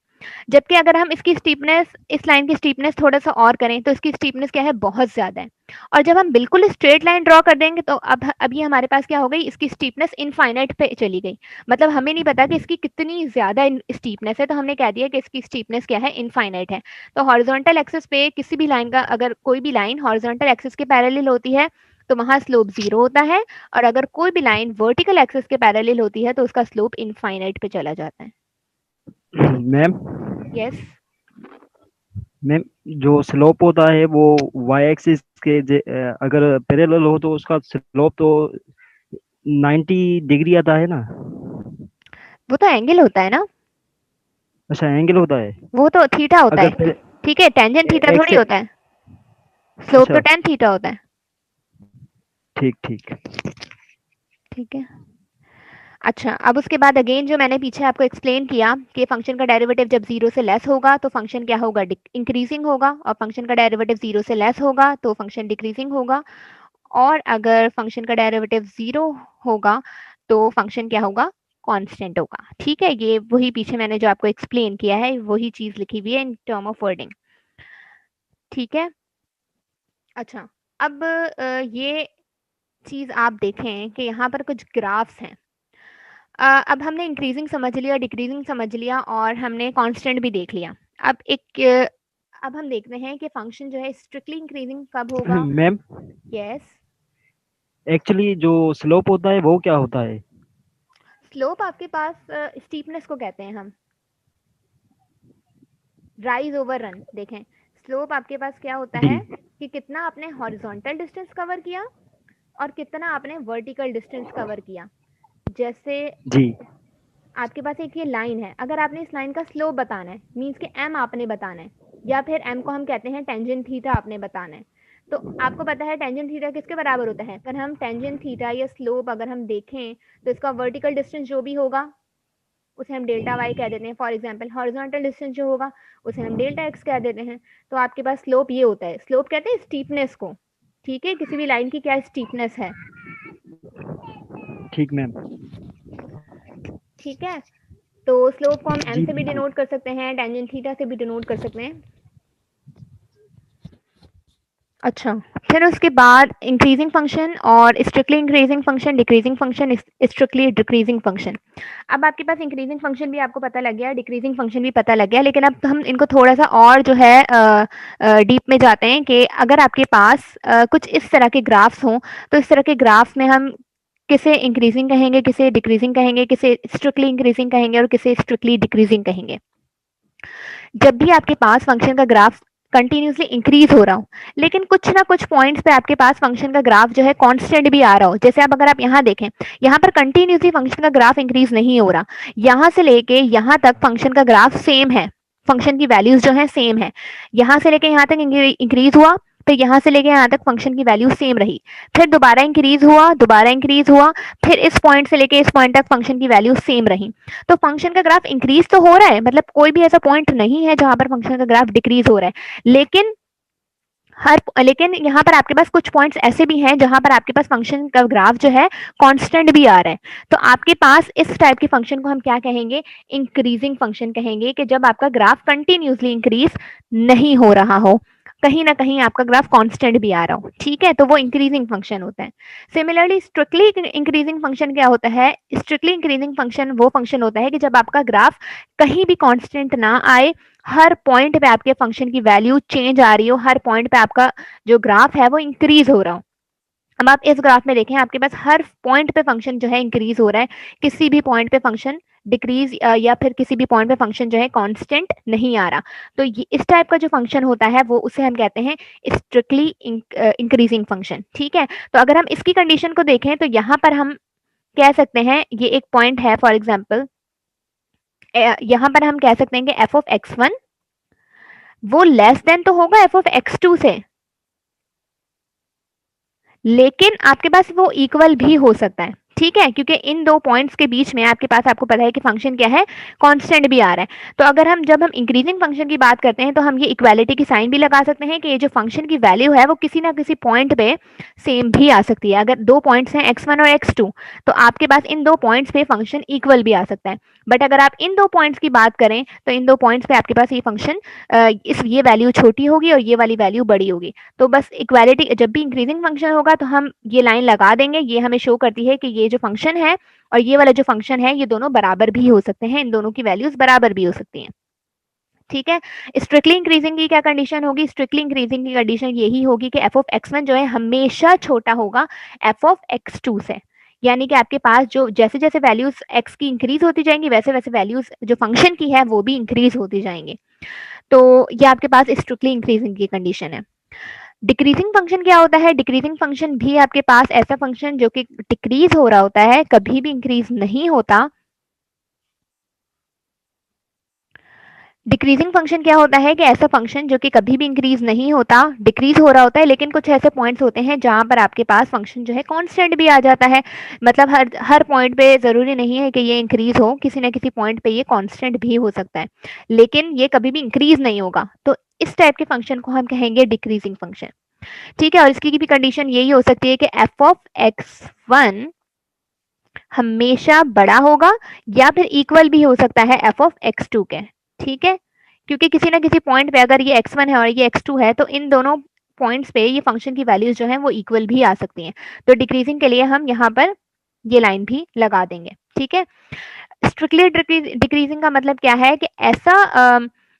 जबकि अगर हम इसकी स्टीपनेस, इस लाइन की स्टीपनेस थोड़ा सा और करें तो इसकी स्टीपनेस क्या है? बहुत ज्यादा है। और जब हम बिल्कुल स्ट्रेट लाइन ड्रॉ कर देंगे तो अब अभी हमारे पास क्या हो गई? इसकी स्टीपनेस इनफाइनाइट पे चली गई। मतलब हमें नहीं पता कि इसकी कितनी ज्यादा स्टीपनेस है, तो हमने कह दिया कि इसकी स्टीपनेस क्या है? इनफाइनाइट है। तो हॉरिजॉन्टल एक्सिस पे किसी भी लाइन का, अगर कोई भी लाइन हॉरिजॉन्टल एक्सिस के पैरेलल होती है तो वहां स्लोप 0 होता है, और अगर कोई भी लाइन वर्टिकल एक्सिस के पैरेलल होती है तो उसका स्लोप इनफाइनाइट पे चला जाता है। मैम यस मैम जो स्लोप होता है वो वाई एक्सिस के अगर पैरेलल हो तो उसका स्लोप तो 90 डिग्री आता है ना? वो तो एंगल होता है ना, अच्छा, एंगल होता है। वो तो थीटा होता है। अगर ठीक है, टेंजेंट थीटा एक्स, थोड़ी होता है, स्लोप तो अच्छा टेन थीटा होता है। ठीक ठीक। ठीक है। अच्छा, अब उसके बाद अगेन जो मैंने पीछे आपको एक्सप्लेन किया कि फंक्शन का डेरिवेटिव जब 0 से लेस होगा तो फंक्शन क्या होगा? इंक्रीजिंग होगा, और फंक्शन का डेरिवेटिव 0 से लेस होगा तो फंक्शन डिक्रीजिंग होगा, और अगर फंक्शन का डेरिवेटिव 0 होगा तो फंक्शन क्या होगा? कांस्टेंट होगा। ठीक है, ये वही पीछे मैंने जो आपको एक्सप्लेन किया है वही चीज लिखी हुई है इन टर्म ऑफ वर्डिंग। ठीक है। अच्छा, अब ये चीज आप देखें कि यहाँ पर कुछ ग्राफ्स हैं। अब हमने इंक्रीजिंग समझ लिया, डिक्रीजिंग समझ लिया, और हमने कांस्टेंट भी देख लिया। अब अब हम देखते हैं कि फंक्शन जो है स्ट्रिक्टली इंक्रीजिंग कब होगा। मैम यस एक्चुअली जो स्लोप होता है वो क्या होता है? स्लोप आपके पास स्टीपनेस को कहते हैं हम, राइज ओवर रन। देखें, स्लोप आपके पास क्या होता जी है कि कितना आपने हॉरिजॉन्टल डिस्टेंस कवर किया और कितना आपने वर्टिकल डिस्टेंस कवर किया। जैसे जी आपके पास एक ये लाइन है, अगर आपने इस लाइन का स्लोप बताना है, मीन्स कि एम आपने बताना है, या फिर एम को हम कहते हैं टेंजेंट थीटा आपने बताना है। तो आपको पता है टेंजेंट थीटा किसके बराबर होता है? अगर हम टेंजेंट थीटा या स्लोप अगर हम देखें तो इसका वर्टिकल डिस्टेंस जो भी होगा उसे हम डेल्टा वाई कह देते हैं। फॉर एग्जाम्पल हॉरिजॉन्टल डिस्टेंस जो होगा उसे हम डेल्टा एक्स कह देते हैं। तो आपके पास स्लोप ये होता है, स्लोप कहते हैं स्टीपनेस को। ठीक है, किसी भी लाइन की क्या स्टीपनेस है। ठीक मैम। ठीक है, तो स्लोप को हम एम जी से भी बिल्कुल। डिनोट कर सकते हैं, टेंजेंट थीटा से भी डिनोट कर सकते हैं। अच्छा, फिर उसके बाद इंक्रीजिंग फंक्शन और strictly increasing function, decreasing function, strictly decreasing function. अब आपके पास इंक्रीजिंग फंक्शन भी आपको पता लग गया, डिक्रीजिंग फंक्शन भी पता लग गया, लेकिन अब हम इनको थोड़ा सा और जो है डीप में जाते हैं कि अगर आपके पास कुछ इस तरह के ग्राफ्स हों तो इस तरह के ग्राफ्स में हम किसे इंक्रीजिंग कहेंगे, किसे डिक्रीजिंग कहेंगे, किसे स्ट्रिक्टली इंक्रीजिंग कहेंगे और किसे स्ट्रिक्टली डिक्रीजिंग कहेंगे। जब भी आपके पास फंक्शन का ग्राफ कंटिन्यूसली इंक्रीज हो रहा हो, लेकिन कुछ ना कुछ पॉइंट्स पे आपके पास फंक्शन का ग्राफ जो है कांस्टेंट भी आ रहा हो, जैसे अब अगर आप यहाँ देखें, यहाँ पर कंटिन्यूसली फंक्शन का ग्राफ इंक्रीज नहीं हो रहा, यहाँ से लेके यहाँ तक फंक्शन का ग्राफ सेम है, फंक्शन की वैल्यूज जो है सेम है, यहाँ से लेके यहाँ तक इंक्रीज हुआ, फिर यहाँ से लेके यहाँ तक फंक्शन की वैल्यू सेम रही, फिर दोबारा इंक्रीज हुआ, फिर इस पॉइंट से लेके इस पॉइंट तक फंक्शन की वैल्यू सेम रही। तो फंक्शन का ग्राफ इंक्रीज तो हो रहा है, मतलब कोई भी ऐसा पॉइंट नहीं है जहां पर फंक्शन का ग्राफ डिक्रीज हो रहा है, लेकिन यहाँ पर आपके पास कुछ पॉइंट्स ऐसे भी हैं जहां पर आपके पास फंक्शन का ग्राफ जो है कांस्टेंट भी आ रहा है। तो आपके पास इस टाइप के फंक्शन को हम क्या कहेंगे, इंक्रीजिंग फंक्शन कहेंगे, कि जब आपका ग्राफ कंटिन्यूसली इंक्रीज नहीं हो रहा हो, कहीं ना कहीं आपका ग्राफ कांस्टेंट भी आ रहा हो, ठीक है, तो वो इंक्रीजिंग फंक्शन होता है। सिमिलरली स्ट्रिक्टली इंक्रीजिंग फंक्शन क्या होता है, स्ट्रिक्टली इंक्रीजिंग फंक्शन वो फंक्शन होता है कि जब आपका ग्राफ कहीं भी कांस्टेंट ना आए, हर पॉइंट पे आपके फंक्शन की वैल्यू चेंज आ रही हो, हर पॉइंट पे आपका जो ग्राफ है वो इंक्रीज हो रहा हो। अब आप इस ग्राफ में देखें, आपके पास हर पॉइंट पे फंक्शन जो है इंक्रीज हो रहा है, किसी भी पॉइंट पे फंक्शन डिक्रीज या फिर किसी भी पॉइंट पे फंक्शन जो है कांस्टेंट नहीं आ रहा। तो ये इस टाइप का जो फंक्शन होता है वो उसे हम कहते हैं स्ट्रिक्टली इंक्रीजिंग फंक्शन, ठीक है। तो अगर हम इसकी कंडीशन को देखें तो यहाँ पर हम कह सकते हैं, ये एक पॉइंट है फॉर एग्जाम्पल, यहाँ पर हम कह सकते हैं कि एफ ऑफ x1 वो लेस देन तो होगा एफ ऑफ x2 से, लेकिन आपके पास वो इक्वल भी हो सकता है, ठीक है, क्योंकि इन दो पॉइंट्स के बीच में आपके पास, आपको पता है कि फंक्शन क्या है, कांस्टेंट भी आ रहा है। तो अगर हम जब हम इंक्रीजिंग फंक्शन की बात करते हैं तो हम ये इक्वालिटी की साइन भी लगा सकते हैं कि ये जो फंक्शन की वैल्यू है वो किसी ना किसी पॉइंट पे सेम भी आ सकती है। अगर दो पॉइंट्स हैं x1 और x2, तो आपके पास इन दो पॉइंट्स पे फंक्शन इक्वल भी आ सकता है। बट अगर आप इन दो पॉइंट्स की बात करें तो इन दो पॉइंट्स पे आपके पास ये फंक्शन ये वैल्यू छोटी होगी और ये वाली वैल्यू बड़ी होगी। तो बस इक्वालिटी, जब भी इंक्रीजिंग फंक्शन होगा तो हम ये लाइन लगा देंगे, ये हमें शो करती है कि ये जो फंक्शन है और ये वाला जो फंक्शन है ये दोनों बराबर भी हो सकते हैं, इन दोनों की वैल्यूज बराबर भी हो सकती हैं, ठीक है। स्ट्रिक्टली इंक्रीजिंग की क्या कंडीशन होगी, स्ट्रिक्टली इंक्रीजिंग की कंडीशन यही होगी कि एफ ऑफ x1 जो है हमेशा छोटा होगा एफ ऑफ x2 से, यानी कि आपके पास जो जैसे जैसे वैल्यूज x की इंक्रीज होती जाएंगी वैसे वैसे वैल्यूज जो फंक्शन की है वो भी इंक्रीज होती जाएंगी। तो ये आपके पास स्ट्रिक्टली इंक्रीजिंग की कंडीशन है। डिक्रीजिंग फंक्शन क्या होता है, डिक्रीजिंग फंक्शन भी आपके पास ऐसा फंक्शन जो कि डिक्रीज हो रहा होता है, कभी भी इंक्रीज नहीं होता। डिक्रीजिंग फंक्शन क्या होता है कि ऐसा फंक्शन जो कि कभी भी इंक्रीज नहीं होता, डिक्रीज हो रहा होता है, लेकिन कुछ ऐसे पॉइंट्स होते हैं जहां पर आपके पास फंक्शन जो है कांस्टेंट भी आ जाता है। मतलब हर पॉइंट पे जरूरी नहीं है कि ये इंक्रीज हो, किसी ना किसी पॉइंट पे ये कांस्टेंट भी हो सकता है, लेकिन ये कभी भी इंक्रीज नहीं होगा। तो इस टाइप के फंक्शन को हम कहेंगे डिक्रीजिंग फंक्शन, ठीक है। और इसकी भी कंडीशन यही हो सकती है कि एफ ऑफ x1 हमेशा बड़ा होगा या फिर इक्वल भी हो सकता है एफ ऑफ x2 के, ठीक है, क्योंकि किसी ना किसी पॉइंट पे अगर ये x1 है और ये x2 है तो इन दोनों पॉइंट्स पे ये फंक्शन की वैल्यूज जो है वो इक्वल भी आ सकती हैं। तो डिक्रीजिंग के लिए हम यहाँ पर ये लाइन भी लगा देंगे, ठीक है। स्ट्रिक्टली डिक्रीजिंग का मतलब क्या है कि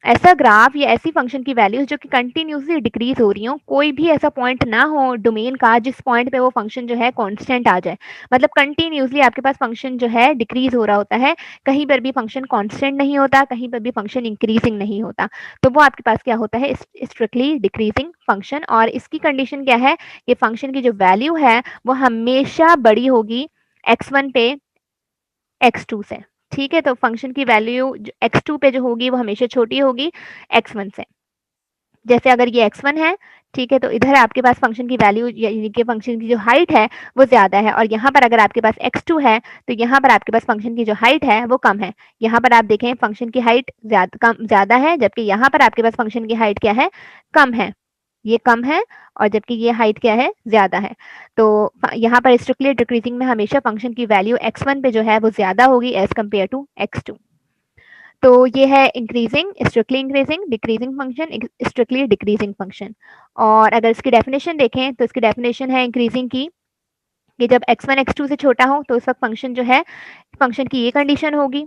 ऐसा ग्राफ या ऐसी फंक्शन की वैल्यूज जो कि कंटिन्यूसली डिक्रीज हो रही हो, कोई भी ऐसा पॉइंट ना हो डोमेन का जिस पॉइंट पे वो फंक्शन जो है कांस्टेंट आ जाए। मतलब कंटिन्यूसली आपके पास फंक्शन जो है डिक्रीज हो रहा होता है, कहीं पर भी फंक्शन कांस्टेंट नहीं होता, कहीं पर भी फंक्शन इंक्रीजिंग नहीं होता, तो वो आपके पास क्या होता है, स्ट्रिक्टली डिक्रीजिंग फंक्शन। और इसकी कंडीशन क्या है, ये फंक्शन की जो वैल्यू है वो हमेशा बड़ी होगी x1 पे x2 से, ठीक है। तो फंक्शन की वैल्यू x2 पे जो होगी वो हमेशा छोटी होगी x1 से। जैसे अगर ये x1 है, ठीक है, तो इधर आपके पास फंक्शन की वैल्यू यानी कि फंक्शन की जो हाइट है वो ज्यादा है, और यहाँ पर अगर आपके पास x2 है तो यहाँ पर आपके पास फंक्शन की जो हाइट है वो कम है। यहाँ पर आप देखें फंक्शन की हाइट ज्यादा है, जबकि यहाँ पर आपके पास फंक्शन की हाइट क्या है, कम है, ये कम है, और जबकि ये हाइट क्या है, ज्यादा है। तो यहाँ पर स्ट्रिक्टली डिक्रीजिंग में हमेशा फंक्शन की वैल्यू x1 पे जो है वो ज्यादा होगी एज कम्पेयर टू x2। तो ये है increasing, strictly increasing, decreasing function, strictly decreasing function. और अगर इसकी डेफिनेशन देखें तो इसकी डेफिनेशन है इंक्रीजिंग की कि जब x1 x2 से छोटा हो तो उस वक्त फंक्शन जो है, फंक्शन की ये कंडीशन होगी।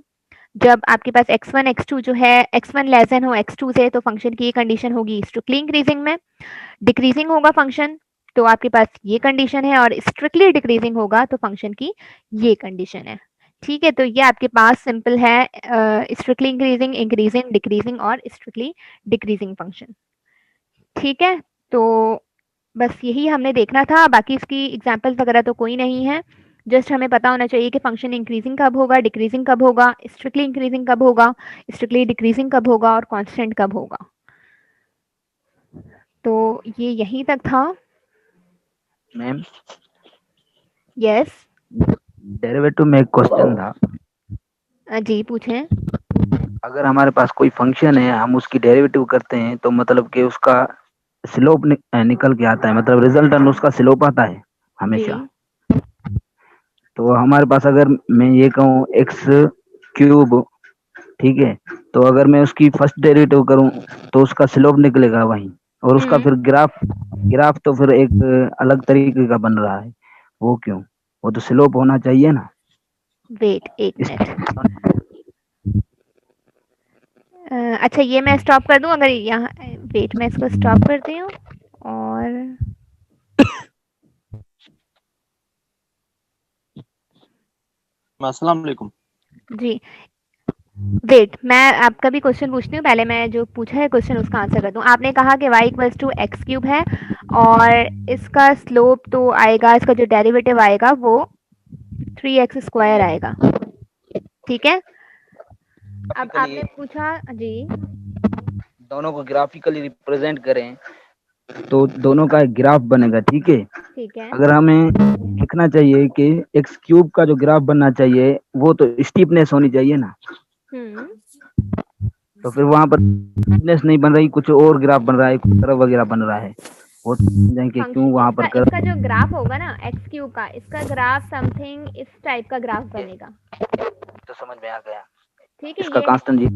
जब आपके पास x1 x2 जो है, x1 लेस देन हो x2 से, तो फंक्शन की ये कंडीशन होगी स्ट्रिक्टली इंक्रीजिंग में। डिक्रीजिंग होगा फंक्शन तो आपके पास ये कंडीशन है, और स्ट्रिक्टली डिक्रीजिंग होगा तो फंक्शन की ये कंडीशन है, ठीक है। तो ये आपके पास सिंपल है स्ट्रिक्टली इंक्रीजिंग, इंक्रीजिंग, डिक्रीजिंग और स्ट्रिक्टली डिक्रीजिंग फंक्शन, ठीक है। तो बस यही हमने देखना था, बाकी इसकी एग्जाम्पल्स वगैरह तो कोई नहीं है, जस्ट हमें पता होना चाहिए कि फंक्शन इंक्रीजिंग कब होगा, डिक्रीजिंग कब होगा, स्ट्रिक्टली इंक्रीजिंग कब होगा, स्ट्रिक्टली डिक्रीजिंग कब होगा और कांस्टेंट कब होगा। तो ये यहीं तक था। Ma'am yes. डेरिवेटिव में एक क्वेश्चन था। जी पूछें। अगर हमारे पास कोई फंक्शन है, हम उसकी डेरिवेटिव करते हैं तो मतलब कि उसका स्लोप निकल के आता है, मतलब रिजल्टेंट उसका स्लोप आता है जी। हमेशा। तो हमारे पास अगर मैं ये कहूँ एक्स क्यूब, ठीक है, तो अगर मैं उसकी फर्स्ट डेरिवेटिव करूं तो उसका स्लोप निकलेगा वहीं, और उसका फिर ग्राफ ग्राफ तो फिर एक अलग तरीके का बन रहा है। वो क्यों? वो तो स्लोप होना चाहिए ना। वेट एक इस मिनट। अच्छा ये मैं स्टॉप कर दूं अगर यहाँ। वेट मैं इसको स्टॉप करती हूँ। और अस्सलाम वालेकुम। जी वेट मैं आपका भी क्वेश्चन पूछती हूँ। पहले मैं जो पूछा है क्वेश्चन उसका आंसर कर दूँ। आपने कहा कि y equals to x cube है और इसका स्लोप तो आएगा, इसका जो डेरिवेटिव आएगा वो 3x स्क्वायर आएगा। ठीक है। अब ग्राफिकली आपने पूछा जी। दोनों को ग्राफिकली रिप्रेजेंट करें तो दोनों का एक ग्राफ बनेगा, ठीक है। ठीक है। अगर हमें लिखना चाहिए कि एक्स क्यूब का जो ग्राफ बनना चाहिए वो तो स्टीपनेस होनी चाहिए ना, हम्म। तो फिर वहां पर स्टीपनेस नहीं बन रही, कुछ और ग्राफ बन रहा है, कुछ कर्व वगैरह बन रहा है। वो तो समझें कि क्यों फंक्शन वहां इसका पर इसका कर्व। जो ग्राफ होगा ना एक्स क्यूब का, इसका ग्राफ समथिंग इस टाइप का ग्राफ बनेगा। तो समझ में आ गया। ठीक है। इसका ये कांस्टेंट जी।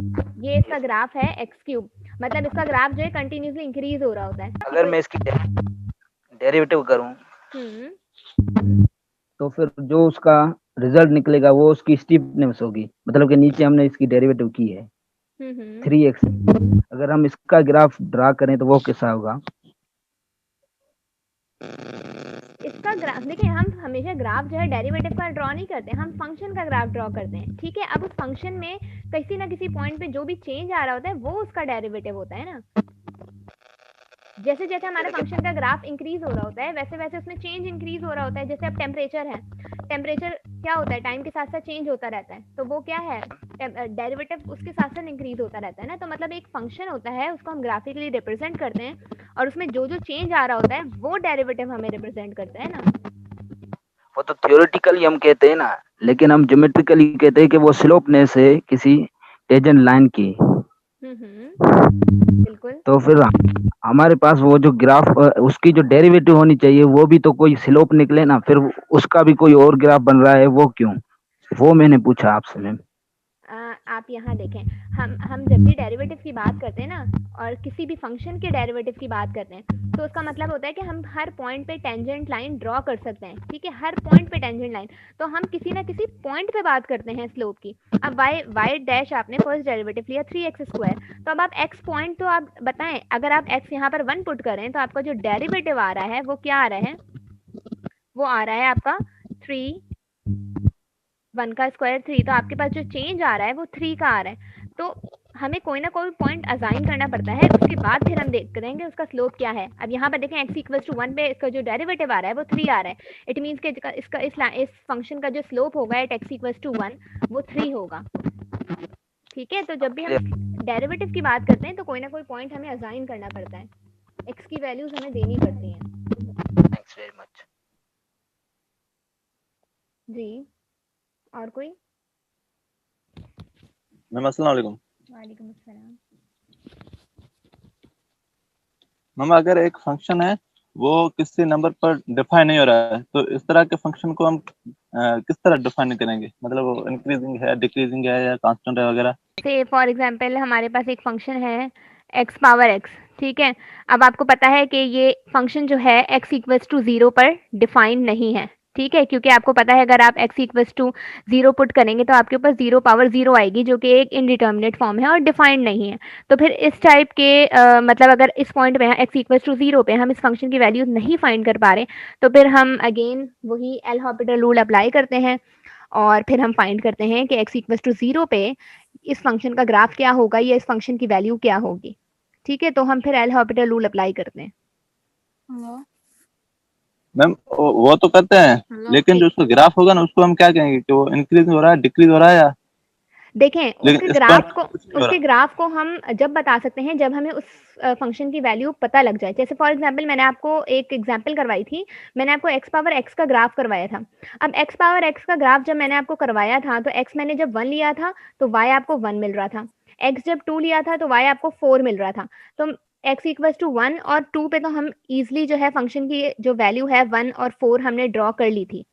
ये इसका ग्राफ है एक्स क्यूब, मतलब इसका ग्राफ जो है कंटिन्यूसली इंक्रीज हो रहा होता है। अगर मैं इसकी डेरिवेटिव करूं हम्म। तो फिर जो उसका रिजल्ट निकलेगा वो उसकी स्टीपनेस होगी, मतलब कि नीचे हमने इसकी डेरिवेटिव की है हम्म। 3x। अगर हम इसका ग्राफ ड्रा करें तो वो कैसा होगा? इसका ग्राफ देखिए, हम हमेशा ग्राफ जो है डेरिवेटिव का ड्रॉ नहीं करते, हम फंक्शन का ग्राफ ड्रॉ करते हैं। ठीक है। अब उस फंक्शन में किसी ना किसी पॉइंट पे जो भी चेंज आ रहा होता है वो उसका डेरिवेटिव होता है ना। जैसे जैसे हमारा फंक्शन का ग्राफ इंक्रीज हो रहा होता है वैसे वैसे उसमें चेंज इंक्रीज हो रहा होता है। जैसे अब टेम्परेचर है, टेम्परेचर क्या होता है, टाइम के साथ साथ चेंज होता रहता है, तो वो क्या है, डेरिवेटिव उसके साथ साथ इंक्रीज होता रहता है ना। तो मतलब एक फंक्शन होता है उसको हम ग्राफिकली रिप्रेजेंट करते हैं और उसमें जो जो चेंज आ रहा होता है वो डेरिवेटिव हमें रिप्रेजेंट करता है ना। वो तो थियोरेटिकली हम कहते हैं ना, लेकिन हम ज्योमेट्रिकली कहते हैं कि वो स्लोपनेस है किसी टेंजेंट लाइन की। बिल्कुल। तो फिर हमारे पास वो जो ग्राफ उसकी जो डेरिवेटिव होनी चाहिए वो भी तो कोई स्लोप निकले ना, फिर उसका भी कोई और ग्राफ बन रहा है, वो क्यों? वो मैंने पूछा आपसे मैम। आप यहाँ देखें, हम जब भी डेरिवेटिव की बात करते हैं ना और किसी भी फंक्शन के डेरिवेटिव की बात करते हैं तो उसका मतलब होता है कि हम हर पॉइंट पे टेंजेंट लाइन ड्रॉ कर सकते हैं। ठीक है। हर पॉइंट पे टेंजेंट लाइन, तो हम किसी ना किसी पॉइंट पे बात करते हैं स्लोप की। अब वाई डैश आपने फर्स्ट डेरिवेटिव लिया 3x स्क्वायर, तो अब आप x पॉइंट तो आप बताएं, अगर आप x यहाँ पर 1 पुट करें तो आपका जो डेरिवेटिव आ रहा है वो क्या आ रहा है, वो आ रहा है आपका 3, 1 का स्क्वायर 3, तो आपके पास जो चेंज आ रहा है वो 3 का आ रहा है। तो हमें कोई ना कोई पॉइंट असाइन करना पड़ता है, उसके बाद फिर हम देख करेंगे उसका स्लोप क्या है। अब यहाँ पर देखें x इक्वल्स टू 1 पे इसका जो डेरिवेटिव आ रहा है वो 3 आ रहा है। इट मीन्स कि इस फंक्शन का जो स्लोप होगा एट x इक्वल्स टू 1 वो 3 होगा। ठीक है। तो जब भी हम डेरिवेटिव की बात करते हैं तो कोई ना कोई पॉइंट हमें असाइन करना पड़ता है, x की वैल्यूज हमें देनी पड़ती हैं। Thanks very much. जी। और कोई? मैम अस्सलाम वालेकुम। वालेकुम अस्सलाम। मैम अगर एक फंक्शन है वो किसी नंबर पर डिफाइन नहीं हो रहा है तो इस तरह के फंक्शन को हम किस तरह डिफाइन करेंगे, मतलब वो इंक्रीजिंग है, डिक्रीजिंग है या कांस्टेंट है वगैरह। से फॉर एग्जांपल हमारे पास एक फंक्शन है x पावर x। ठीक है। अब आपको पता है कि ये फंक्शन जो है x इक्वल्स टू 0 पर डिफाइन नहीं है। ठीक है। क्योंकि आपको पता है अगर आप x इक्वल्स टू 0 पुट करेंगे तो आपके ऊपर 0 पावर 0 आएगी जो कि एक इनडिटर्मिनेट फॉर्म है और डिफाइंड नहीं है। तो फिर इस टाइप के मतलब अगर इस पॉइंट पे x इक्वल्स टू 0 पे हम इस फंक्शन की वैल्यूज नहीं फाइंड कर पा रहे तो फिर हम अगेन वही एल हॉपिटल रूल अप्लाई करते हैं और फिर हम फाइंड करते हैं कि x इक्वल्स टू 0 पे इस फंक्शन का ग्राफ क्या होगा या इस फंक्शन की वैल्यू क्या होगी। ठीक है। तो हम फिर एल हॉपिटल रूल अप्लाई करते हैं। मैम वो तो करते हैं, लेकिन जो उसका ग्राफ होगा ना उसको हम क्या कहेंगे कि वो इंक्रीज हो रहा है, डिक्रीज हो रहा है या देखें लेकिन उसके इस ग्राफ पॉइंट को कुछ नहीं हो उसके रहा। ग्राफ को हम जब बता सकते हैं जब हमें उस फंक्शन की वैल्यू पता लग जाए। जैसे फॉर एग्जांपल मैंने आपको एक एग्जांपल करवाई थी, मैंने आपको x पावर x का ग्राफ करवाया था। अब x पावर x का ग्राफ जब मैंने आपको करवाया था तो x मैंने जब 1 लिया था तो y आपको 1 मिल रहा था, x जब 2 लिया था तो y आपको 4 मिल रहा था। तो x इक्वल्स टू 1 और 2 पे तो हम इजीली जो है फंक्शन की जो वैल्यू है 1 और 4 हमने ड्रॉ कर ली थी,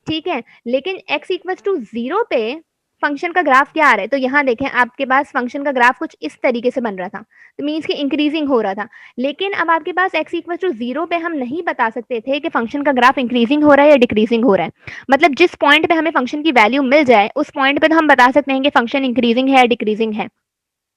ठीक है। लेकिन x इक्वल्स टू 0 पे फंक्शन का ग्राफ क्या आ रहा है, तो यहाँ देखें आपके पास फंक्शन का ग्राफ कुछ इस तरीके से बन रहा था, तो मीन्स कि इंक्रीजिंग हो रहा था। लेकिन अब आपके पास x इक्वल्स टू 0 पे हम नहीं बता सकते थे कि फंक्शन का ग्राफ इंक्रीजिंग हो रहा है या डिक्रीजिंग हो रहा है। मतलब जिस पॉइंट पे हमें फंक्शन की वैल्यू मिल जाए उस पॉइंट पे तो हम बता सकते हैं कि फंक्शन इंक्रीजिंग है या डिक्रीजिंग है।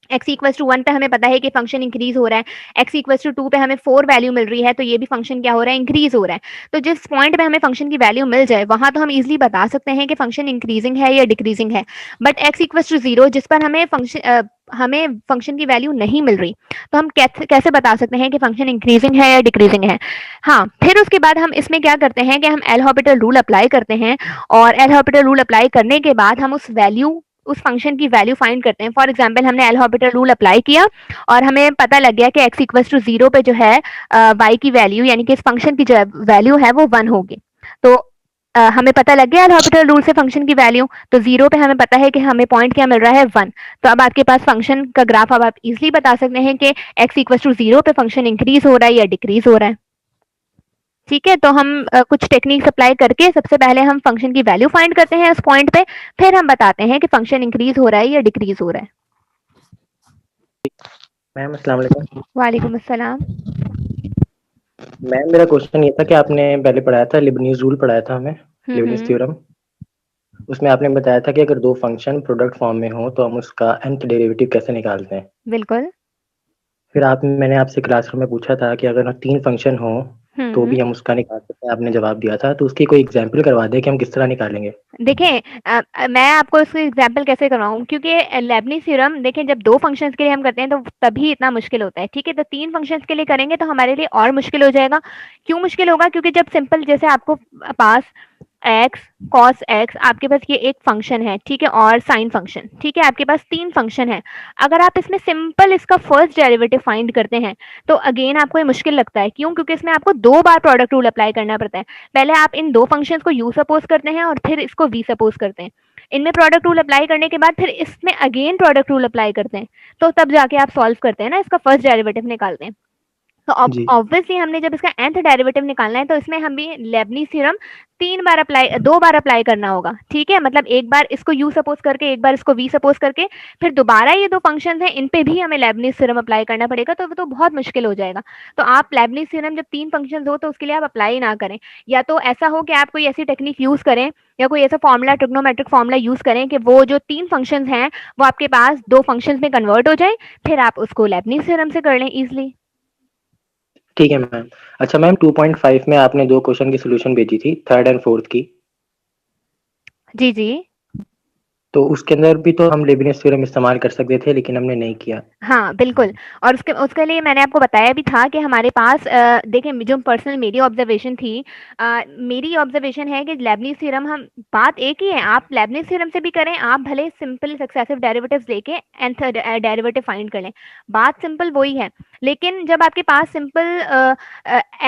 x इक्वल्स टू 1 पे हमें पता है कि फंक्शन इंक्रीज हो रहा है, x इक्वल्स टू 2 पे हमें 4 वैल्यू मिल रही है, तो ये भी फंक्शन क्या हो रहा है, इंक्रीज हो रहा है। तो जिस पॉइंट पे हमें फंक्शन की वैल्यू मिल जाए वहां तो हम इजीली बता सकते हैं कि फंक्शन इंक्रीजिंग है या डिक्रीजिंग है। बट x इक्वल्स टू 0 जिस पर हमें फंक्शन की वैल्यू नहीं मिल रही, तो हम कैसे बता सकते हैं कि फंक्शन इंक्रीजिंग है या डिक्रीजिंग है। हाँ, फिर उसके बाद हम इसमें क्या करते हैं कि हम एल हॉपिटल रूल अप्लाई करते हैं, और एल हॉपिटल रूल अप्लाई करने के बाद हम उस फंक्शन की वैल्यू फाइंड करते हैं। फॉर एग्जाम्पल हमने एल हॉपिटल रूल अप्लाई किया और हमें पता लग गया कि x इक्वल्स टू 0 पे जो है y की वैल्यू यानी कि इस फंक्शन की जो वैल्यू है वो 1 होगी। तो हमें पता लग गया एल हॉपिटल रूल से फंक्शन की वैल्यू, तो 0 पे हमें पता है कि हमें पॉइंट क्या मिल रहा है 1। तो अब आपके पास फंक्शन का ग्राफ अब आप इजिली बता सकते हैं कि x इक्वल्स टू 0 पे फंक्शन इंक्रीज हो रहा है या डिक्रीज हो रहा है। ठीक है, तो हम कुछ टेक्निक्स अप्लाई करके सबसे पहले हम फंक्शन की वैल्यू फाइंड करते हैं उस पॉइंट पे, फिर हम बताते हैं कि फंक्शन इंक्रीज हो रहा है या डिक्रीज हो रहा है। मैम अस्सलाम वालेकुम। वालेकुम अस्सलाम। मैम मेरा क्वेश्चन ये था कि आपने पहले पढ़ाया था लिबनीज रूल पढ़ाया था हमें, लिबनीज हम्म, थ्योरम। उसमें आपने बताया था कि अगर दो फंक्शन प्रोडक्ट फॉर्म में हो तो हम उसका nth डेरिवेटिव कैसे निकालते हैं। बिल्कुल। फिर मैंने आपसे क्लासरूम में पूछा था कि अगर तीन फंक्शन हो तो भी हम्म, हम उसका निकाल सकते हैं, आपने जवाब दिया था। तो उसकी कोई एग्जाम्पल करवा दें कि हम किस तरह निकालेंगे। देखें मैं आपको इसका एग्जांपल कैसे करवाऊँ, क्योंकि लेबनिज़ थ्योरम देखें जब 2 फंक्शंस के लिए हम करते हैं तो तभी इतना मुश्किल होता है, ठीक है? तो 3 फंक्शंस के लिए करेंगे तो हमारे लिए और मुश्किल हो जाएगा। क्यों मुश्किल होगा? क्योंकि जब सिंपल जैसे आपको पास x cos x आपके पास ये एक फंक्शन है, ठीक है? और साइन फंक्शन, ठीक है? आपके पास 3 फंक्शन है। अगर आप इसमें सिंपल इसका फर्स्ट डेरिवेटिव फाइंड करते हैं तो अगेन आपको ये मुश्किल लगता है। क्यों? क्योंकि इसमें आपको 2 बार प्रोडक्ट रूल अप्लाई करना पड़ता है। पहले आप इन 2 फंक्शंस को u सपोज करते हैं और फिर इसको v सपोज करते हैं। इनमें प्रोडक्ट रूल अप्लाई करने के बाद फिर इसमें अगेन प्रोडक्ट रूल अप्लाई करते हैं। तो तब जाके आप सॉल्व करते हैं ना, इसका फर्स्ट डेरिवेटिव निकालते हैं। तो जी ऑब्वियसली हमने जब इसका nth डेरिवेटिव निकालना है तो इसमें हम भी लेबनीज़ थ्योरम 2 बार अप्लाई करना होगा, ठीक है? मतलब एक बार इसको u सपोज करके, एक बार इसको v सपोज करके, फिर दोबारा ये 2 फंक्शंस हैं इन पे भी हमें लेबनीज़ थ्योरम अप्लाई करना पड़ेगा, तो वो तो बहुत मुश्किल हो जाएगा। तो आप लेबनीज़ थ्योरम जब 3 फंक्शंस हो तो उसके लिए आप अप्लाई ना करें। या तो ऐसा हो कि आप कोई ऐसी टेक्निक यूज़ करें या कोई ऐसा फॉर्मूला ट्रिग्नोमेट्रिक फॉर्मूला यूज़ करें कि वो जो 3 फंक्शंस हैं वो आपके पास 2 फंक्शंस में कन्वर्ट हो जाए, फिर आप उसको लेबनीज़ थ्योरम से कर लें ईज़िली। ठीक है मैम। अच्छा मैम 2.5 में आपने दो क्वेश्चन की सोल्यूशन भेजी थी, थर्ड एंड फोर्थ की। जी, जी। तो उसके अंदर भी तो हम लेबनीज थ्योरम इस्तेमाल कर सकते थे लेकिन हमने नहीं किया। हाँ, बिल्कुल। और उसके लिए मैंने आपको बताया भी था कि हमारे पास देखिए जो पर्सनल मेरी ऑब्जर्वेशन थी, मेरी ऑब्जर्वेशन है कि लेबनीज़ थ्योरम हम बात एक ही है, आप लेबनीज़ थ्योरम से भी करें, आप भले सिंपल सक्सेसिव डेरिवेटिव्स लेके nth डेरिवेटिव फाइंड कर लें, बात सिंपल वही है। लेकिन जब आपके पास सिंपल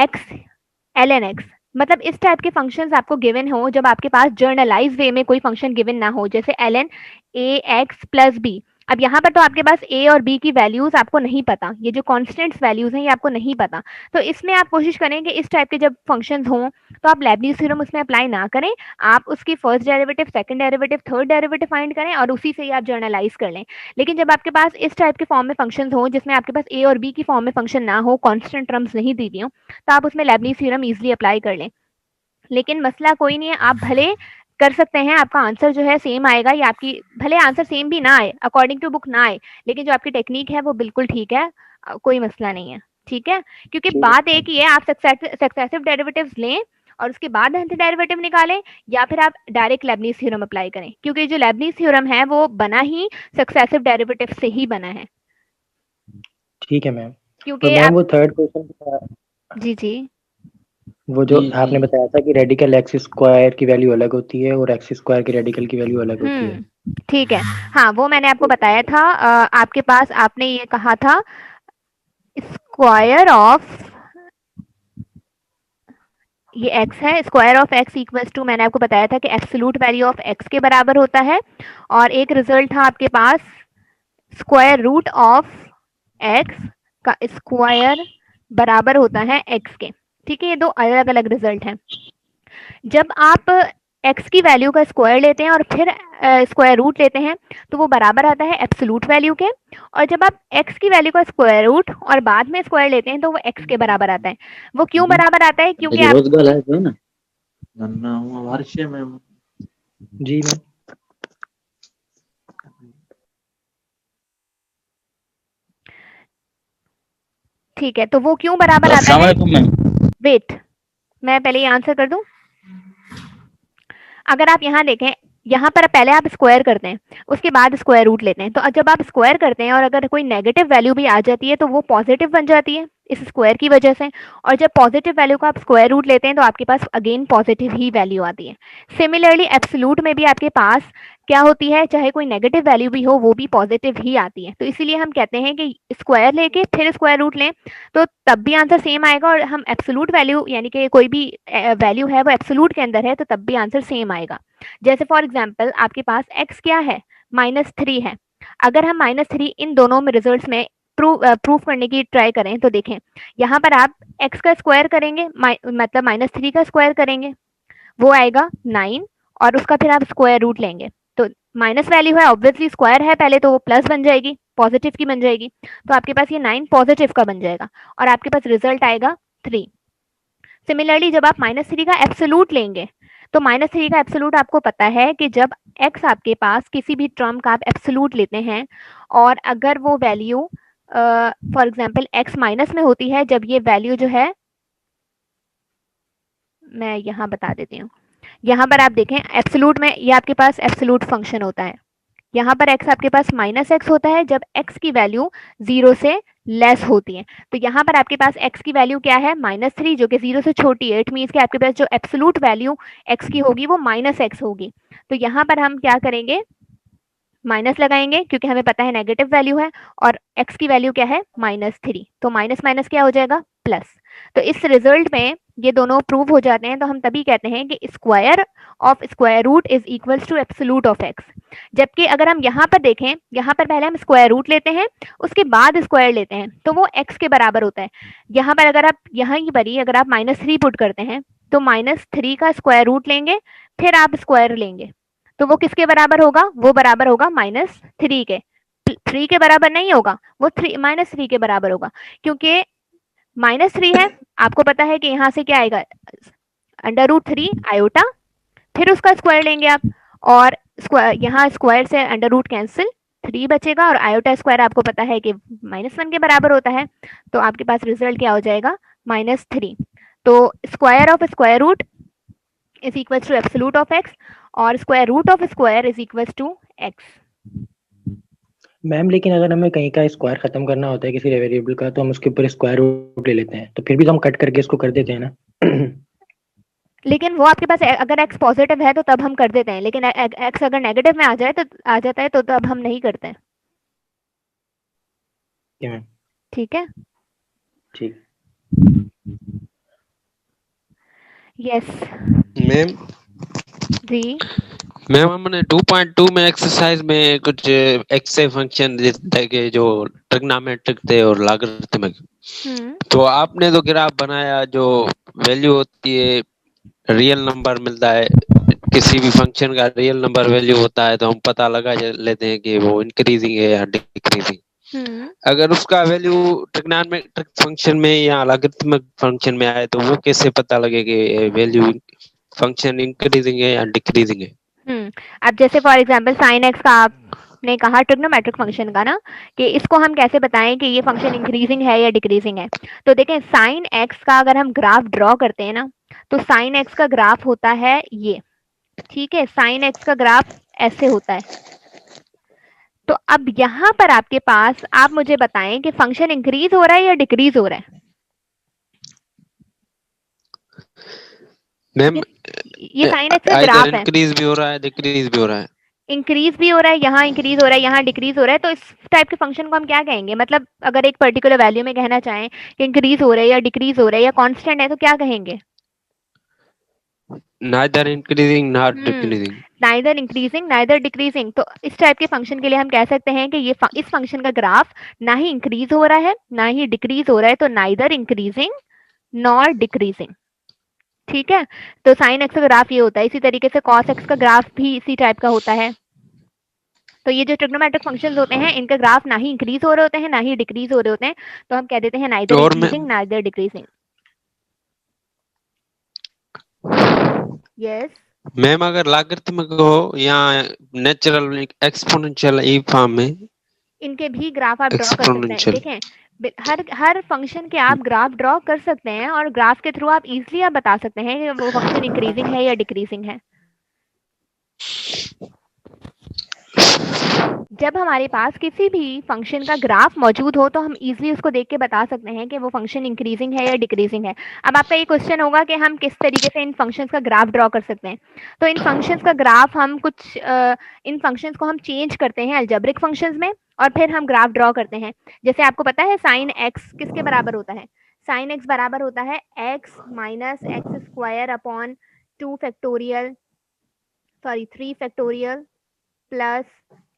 x ln x मतलब इस टाइप के फंक्शंस आपको गिवन हो, जब आपके पास जर्नलाइज्ड वे में कोई फंक्शन गिवन ना हो, जैसे ln ax प्लस b। अब यहाँ पर तो आपके पास a और b की वैल्यूज आपको नहीं पता, ये जो कॉन्स्टेंट्स वैल्यूज हैं ये आपको नहीं पता। तो इसमें आप कोशिश करें कि इस टाइप के जब फंक्शंस हों तो आप लेबनीज़ थ्योरम उसमें अप्लाई ना करें, आप उसकी first derivative, second derivative, third derivative find करें और उसी से ही आप जर्नलाइज कर लें। लेकिन जब आपके पास इस टाइप के फॉर्म में फंक्शंस हों जिसमें आपके पास a और b की फॉर्म में फंक्शन ना हो, कांस्टेंट टर्म्स नहीं दी हुई हों, तो आप उसमें लेबनीज़ थ्योरम इजीली अप्लाई कर लें। लेकिन मसला कोई नहीं है, आप भले कर सकते हैं, आपका आंसर जो है सेम आएगा, या आपकी भले आंसर सेम भी ना आए, अकॉर्डिंग टू बुक ना आए, लेकिन जो आपकी टेक्निक है वो बिल्कुल ठीक है, कोई मसला नहीं है, ठीक है? क्योंकि ठीक बात है। एक ही है, आप सक्सेसिव डेरिवेटिव्स लें और उसके बाद nth डेरिवेटिव निकालें, या फिर आप डायरेक्ट लेबनीज़ थ्योरम अप्लाई करें, क्योंकि जो लेबनीज़ थ्योरम है वो बना ही सक्सेसिव डेरिवेटिव से ही बना है। ठीक है मैम। और क्योंकि मैम आप वो थर्ड क्वेश्चन जी, जी। वो जो जी आपने जी बताया था कि रेडिकल एक्स स्क्वायर की वैल्यू अलग होती है और एक्स स्क्वायर की रेडिकल की वैल्यू अलग होती है। ठीक है। हाँ, वो मैंने आपको बताया था। आपके पास आपने ये कहा था स्क्वायर ऑफ ये x है, square of x equals to मैंने आपको बताया था कि एब्सोल्यूट वैल्यू ऑफ x के बराबर होता है, और एक रिजल्ट था आपके पास स्क्वायर रूट ऑफ x का स्क्वायर बराबर होता है x के। ठीक है, ये दो अलग अलग रिजल्ट हैं। जब आप x की वैल्यू का स्क्वायर लेते हैं और फिर स्क्वायर रूट लेते हैं तो वो बराबर आता है एब्सोल्यूट वैल्यू के, और जब आप x की वैल्यू का स्क्वायर रूट और बाद में स्क्वायर लेते हैं तो वो x के बराबर आता है। वो क्यों बराबर आता है? क्योंकि आप रोजगार है जो ना नन्ना हूँ वर्ष में जी मैम। ठीक है, तो वो क्यों बराबर आता है? वेट, मैं पहले ये आंसर कर दूं। अगर आप यहाँ देखें, यहाँ पर पहले आप स्क्वायर करते हैं, उसके बाद स्क्वायर रूट लेते हैं, तो जब आप स्क्वायर करते हैं और अगर कोई नेगेटिव वैल्यू भी आ जाती है तो वो पॉजिटिव बन जाती है इस स्क्वायर की वजह से, और जब पॉजिटिव वैल्यू का आप स्क्वायर रूट लेते हैं तो आपके पास अगेन पॉजिटिव ही वैल्यू आती है। सिमिलरली एब्सोल्यूट में भी आपके पास क्या होती है, चाहे कोई नेगेटिव वैल्यू भी हो वो भी पॉजिटिव ही आती है। तो इसीलिए हम कहते हैं कि स्क्वायर लेके फिर स्क्वायर रूट लें तो तब भी आंसर सेम आएगा, और हम एब्सोल्यूट वैल्यू यानी कि कोई भी वैल्यू है वो एब्सोल्यूट के अंदर है तो तब भी आंसर सेम आएगा। जैसे फॉर एग्जाम्पल आपके पास x क्या है, -3 है। अगर हम -3 इन दोनों में रिजल्ट्स में प्रूफ करने की ट्राई करें तो देखें, यहाँ पर आप x का स्क्वायर करेंगे, मतलब -3 का स्क्वायर करेंगे, वो आएगा 9, और उसका फिर आप स्क्वायर रूट लेंगे तो माइनस वैल्यू है, ऑब्वियसली स्क्वायर है पहले तो वो प्लस बन जाएगी, पॉजिटिव की बन जाएगी, तो आपके पास ये 9 पॉजिटिव का बन जाएगा और आपके पास रिजल्ट आएगा 3। सिमिलरली जब आप -3 का एब्सोल्यूट लेंगे तो -3 का एब्सोल्यूट आपको पता है कि जब x आपके पास किसी भी टर्म का आप एब्सोल्यूट लेते हैं और अगर वो value for example x minus में होती है, जब ये वैल्यू जो है, मैं यहाँ बता देती हूँ, यहाँ पर आप देखें एब्सोल्यूट में ये आपके पास एब्सोल्यूट फंक्शन होता है, यहाँ पर x आपके पास -x होता है जब x की वैल्यू 0 से लेस होती है, तो यहाँ पर आपके पास x की वैल्यू क्या है, -3, जो कि 0 से छोटी है। इट मीन्स कि आपके पास जो एब्सोल्यूट वैल्यू x की होगी वो -x होगी, तो यहाँ पर हम क्या करेंगे, माइनस लगाएंगे क्योंकि हमें पता है नेगेटिव वैल्यू है, और x की वैल्यू क्या है, -3, तो माइनस माइनस क्या हो जाएगा, प्लस। तो इस रिजल्ट में ये दोनों प्रूव हो जाते हैं, तो हम तभी कहते हैं कि square of square root is equals to absolute of x। जबकि अगर हम यहाँ पर देखें, यहाँ पर पहले हम स्क्वायर रूट लेते हैं उसके बाद स्क्वायर लेते हैं तो वो x के बराबर होता है। यहाँ पर अगर आप यहाँ की बरी अगर आप -3 पुट करते हैं तो -3 का स्क्वायर रूट लेंगे फिर आप स्क्वायर लेंगे तो वो किसके बराबर होगा, वो बराबर होगा -3 के। 3 के बराबर नहीं होगा, वो -3 के बराबर होगा, क्योंकि -3 है, आपको पता है कि यहाँ से क्या आएगा, √3 आयोटा, फिर उसका स्क्वायर लेंगे आप, और स्क्वायर यहाँ स्क्वायर से √ कैंसिल, 3 बचेगा, और आयोटा स्क्वायर आपको पता है कि -1 के बराबर होता है, तो आपके पास रिजल्ट क्या हो जाएगा, -3। तो square of square root is equal to absolute of x, और square root of square is equal to x। Ma'am लेकिन अगर हमें कहीं का स्क्वायर खत्म करना होता है किसी वेरिएबल का तो हम उसके ऊपर स्क्वायर रूट ले लेते हैं, तो फिर भी तो हम कट करके इसको कर देते हैं ना। लेकिन वो आपके पास अगर x पॉजिटिव है तो तब हम कर देते हैं, लेकिन x अगर नेगेटिव में आ जाता है तो तब हम नहीं करते हैं। क्या मैम? ठीक है, ठीक। यस मैम जी। मैम हमने 2.2 में एक्सरसाइज में कुछ एक्स फंक्शन देखे जो ट्रिग्नोमेट्रिक थे और लॉगरिथमिक, तो आपने तो ग्राफ बनाया जो वैल्यू होती है रियल नंबर मिलता है, किसी भी फंक्शन का रियल नंबर वैल्यू होता है तो हम पता लगा लेते हैं कि वो इंक्रीजिंग है या डिक्रीजिंग। अगर उसका वैल्यू ट्रिग्नोमेट्रिक फंक्शन में या लॉगरिथमिक फंक्शन में आए तो वो कैसे पता लगे कि वैल्यू फंक्शन इंक्रीजिंग है या डिक्रीजिंग है? अब जैसे फॉर एग्जांपल sin x का आपने कहा ट्रिग्नोमेट्रिक फंक्शन का ना, कि इसको हम कैसे बताएं कि ये फंक्शन इंक्रीजिंग है या डिक्रीजिंग है। तो देखें sin x का अगर हम ग्राफ ड्रॉ करते हैं ना, तो sin x का ग्राफ होता है ये, ठीक है, sin x का ग्राफ ऐसे होता है। तो अब यहाँ पर आपके पास, आप मुझे बताएं कि फंक्शन इंक्रीज हो रहा है या डिक्रीज हो रहा है। मैम ये साइन एक्स का आइदर ग्राफ है, इंक्रीज भी हो रहा है डिक्रीज भी हो रहा है। इंक्रीज भी हो रहा है, यहाँ इंक्रीज हो रहा है, यहाँ डिक्रीज हो रहा है, तो इस टाइप के फंक्शन को हम क्या कहेंगे? मतलब अगर एक पर्टिकुलर वैल्यू में कहना चाहें कि इंक्रीज हो रहा है या डिक्रीज हो रहा है या कांस्टेंट है तो क्या कहेंगे? Neither increasing not decreasing. Neither increasing neither decreasing. तो इस टाइप के फंक्शन के लिए हम कह सकते हैं कि ये इस फंक्शन का ग्राफ ना ही इंक्रीज हो रहा है ना ही डिक्रीज हो रहा है, तो नाइदर इंक्रीजिंग नॉर डिक्रीजिंग। ठीक है, तो साइन एक्स का ग्राफ ये होता है। इसी तरीके से कॉस एक्स का ग्राफ भी इसी टाइप का होता है। तो ये जो ट्रिग्नोमेट्रिक फंक्शंस होते हैं इनका ग्राफ ना ही इंक्रीज हो रहे होते हैं ना ही डिक्रीज हो रहे होते हैं, तो हम कह देते हैं नाइदर और increasing neither decreasing. Yes, ma'am अगर लॉगरिथमिक हो या नेचुरल एक्सपोनेंशियल ई फॉर्म में इनके भी ग्राफ आप ड्रॉ कर सकते हैं। एक्सपोनेंशियल देखें, हर फंक्शन के आप ग्राफ ड्रॉ कर सकते हैं और ग्राफ के थ्रू आप इजीली आप बता सकते हैं कि वो फंक्शन इंक्रीजिंग है या डिक्रीजिंग है। जब हमारे पास किसी भी फंक्शन का ग्राफ मौजूद हो तो हम इजीली उसको देख के बता सकते हैं कि वो फंक्शन इंक्रीजिंग है या डिक्रीजिंग है। अब आपका ये क्वेश्चन होगा कि हम किस तरीके से इन फंक्शंस का ग्राफ ड्रॉ कर सकते हैं। तो इन फंक्शंस का ग्राफ हम इन फंक्शंस को हम चेंज करते हैं अलजेब्रिक फंक्शंस में और फिर हम ग्राफ ड्रॉ करते हैं। जैसे आपको पता है साइन एक्स किसके बराबर होता है? साइन एक्स बराबर होता है x minus x square upon 2 factorial, sorry 3 factorial plus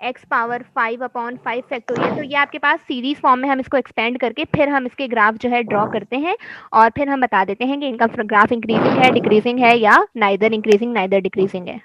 x power 5 upon 5 factorial. तो ये आपके पास सीरीज फॉर्म में हम इसको एक्सपेंड करके फिर हम इसके ग्राफ जो है ड्रॉ करते हैं और फिर हम बता देते हैं कि इनका ग्राफ इंक्रीजिंग है डिक्रीजिंग है या नाइदर इंक्रीजिंग नाइदर डिक्रीजिंग है।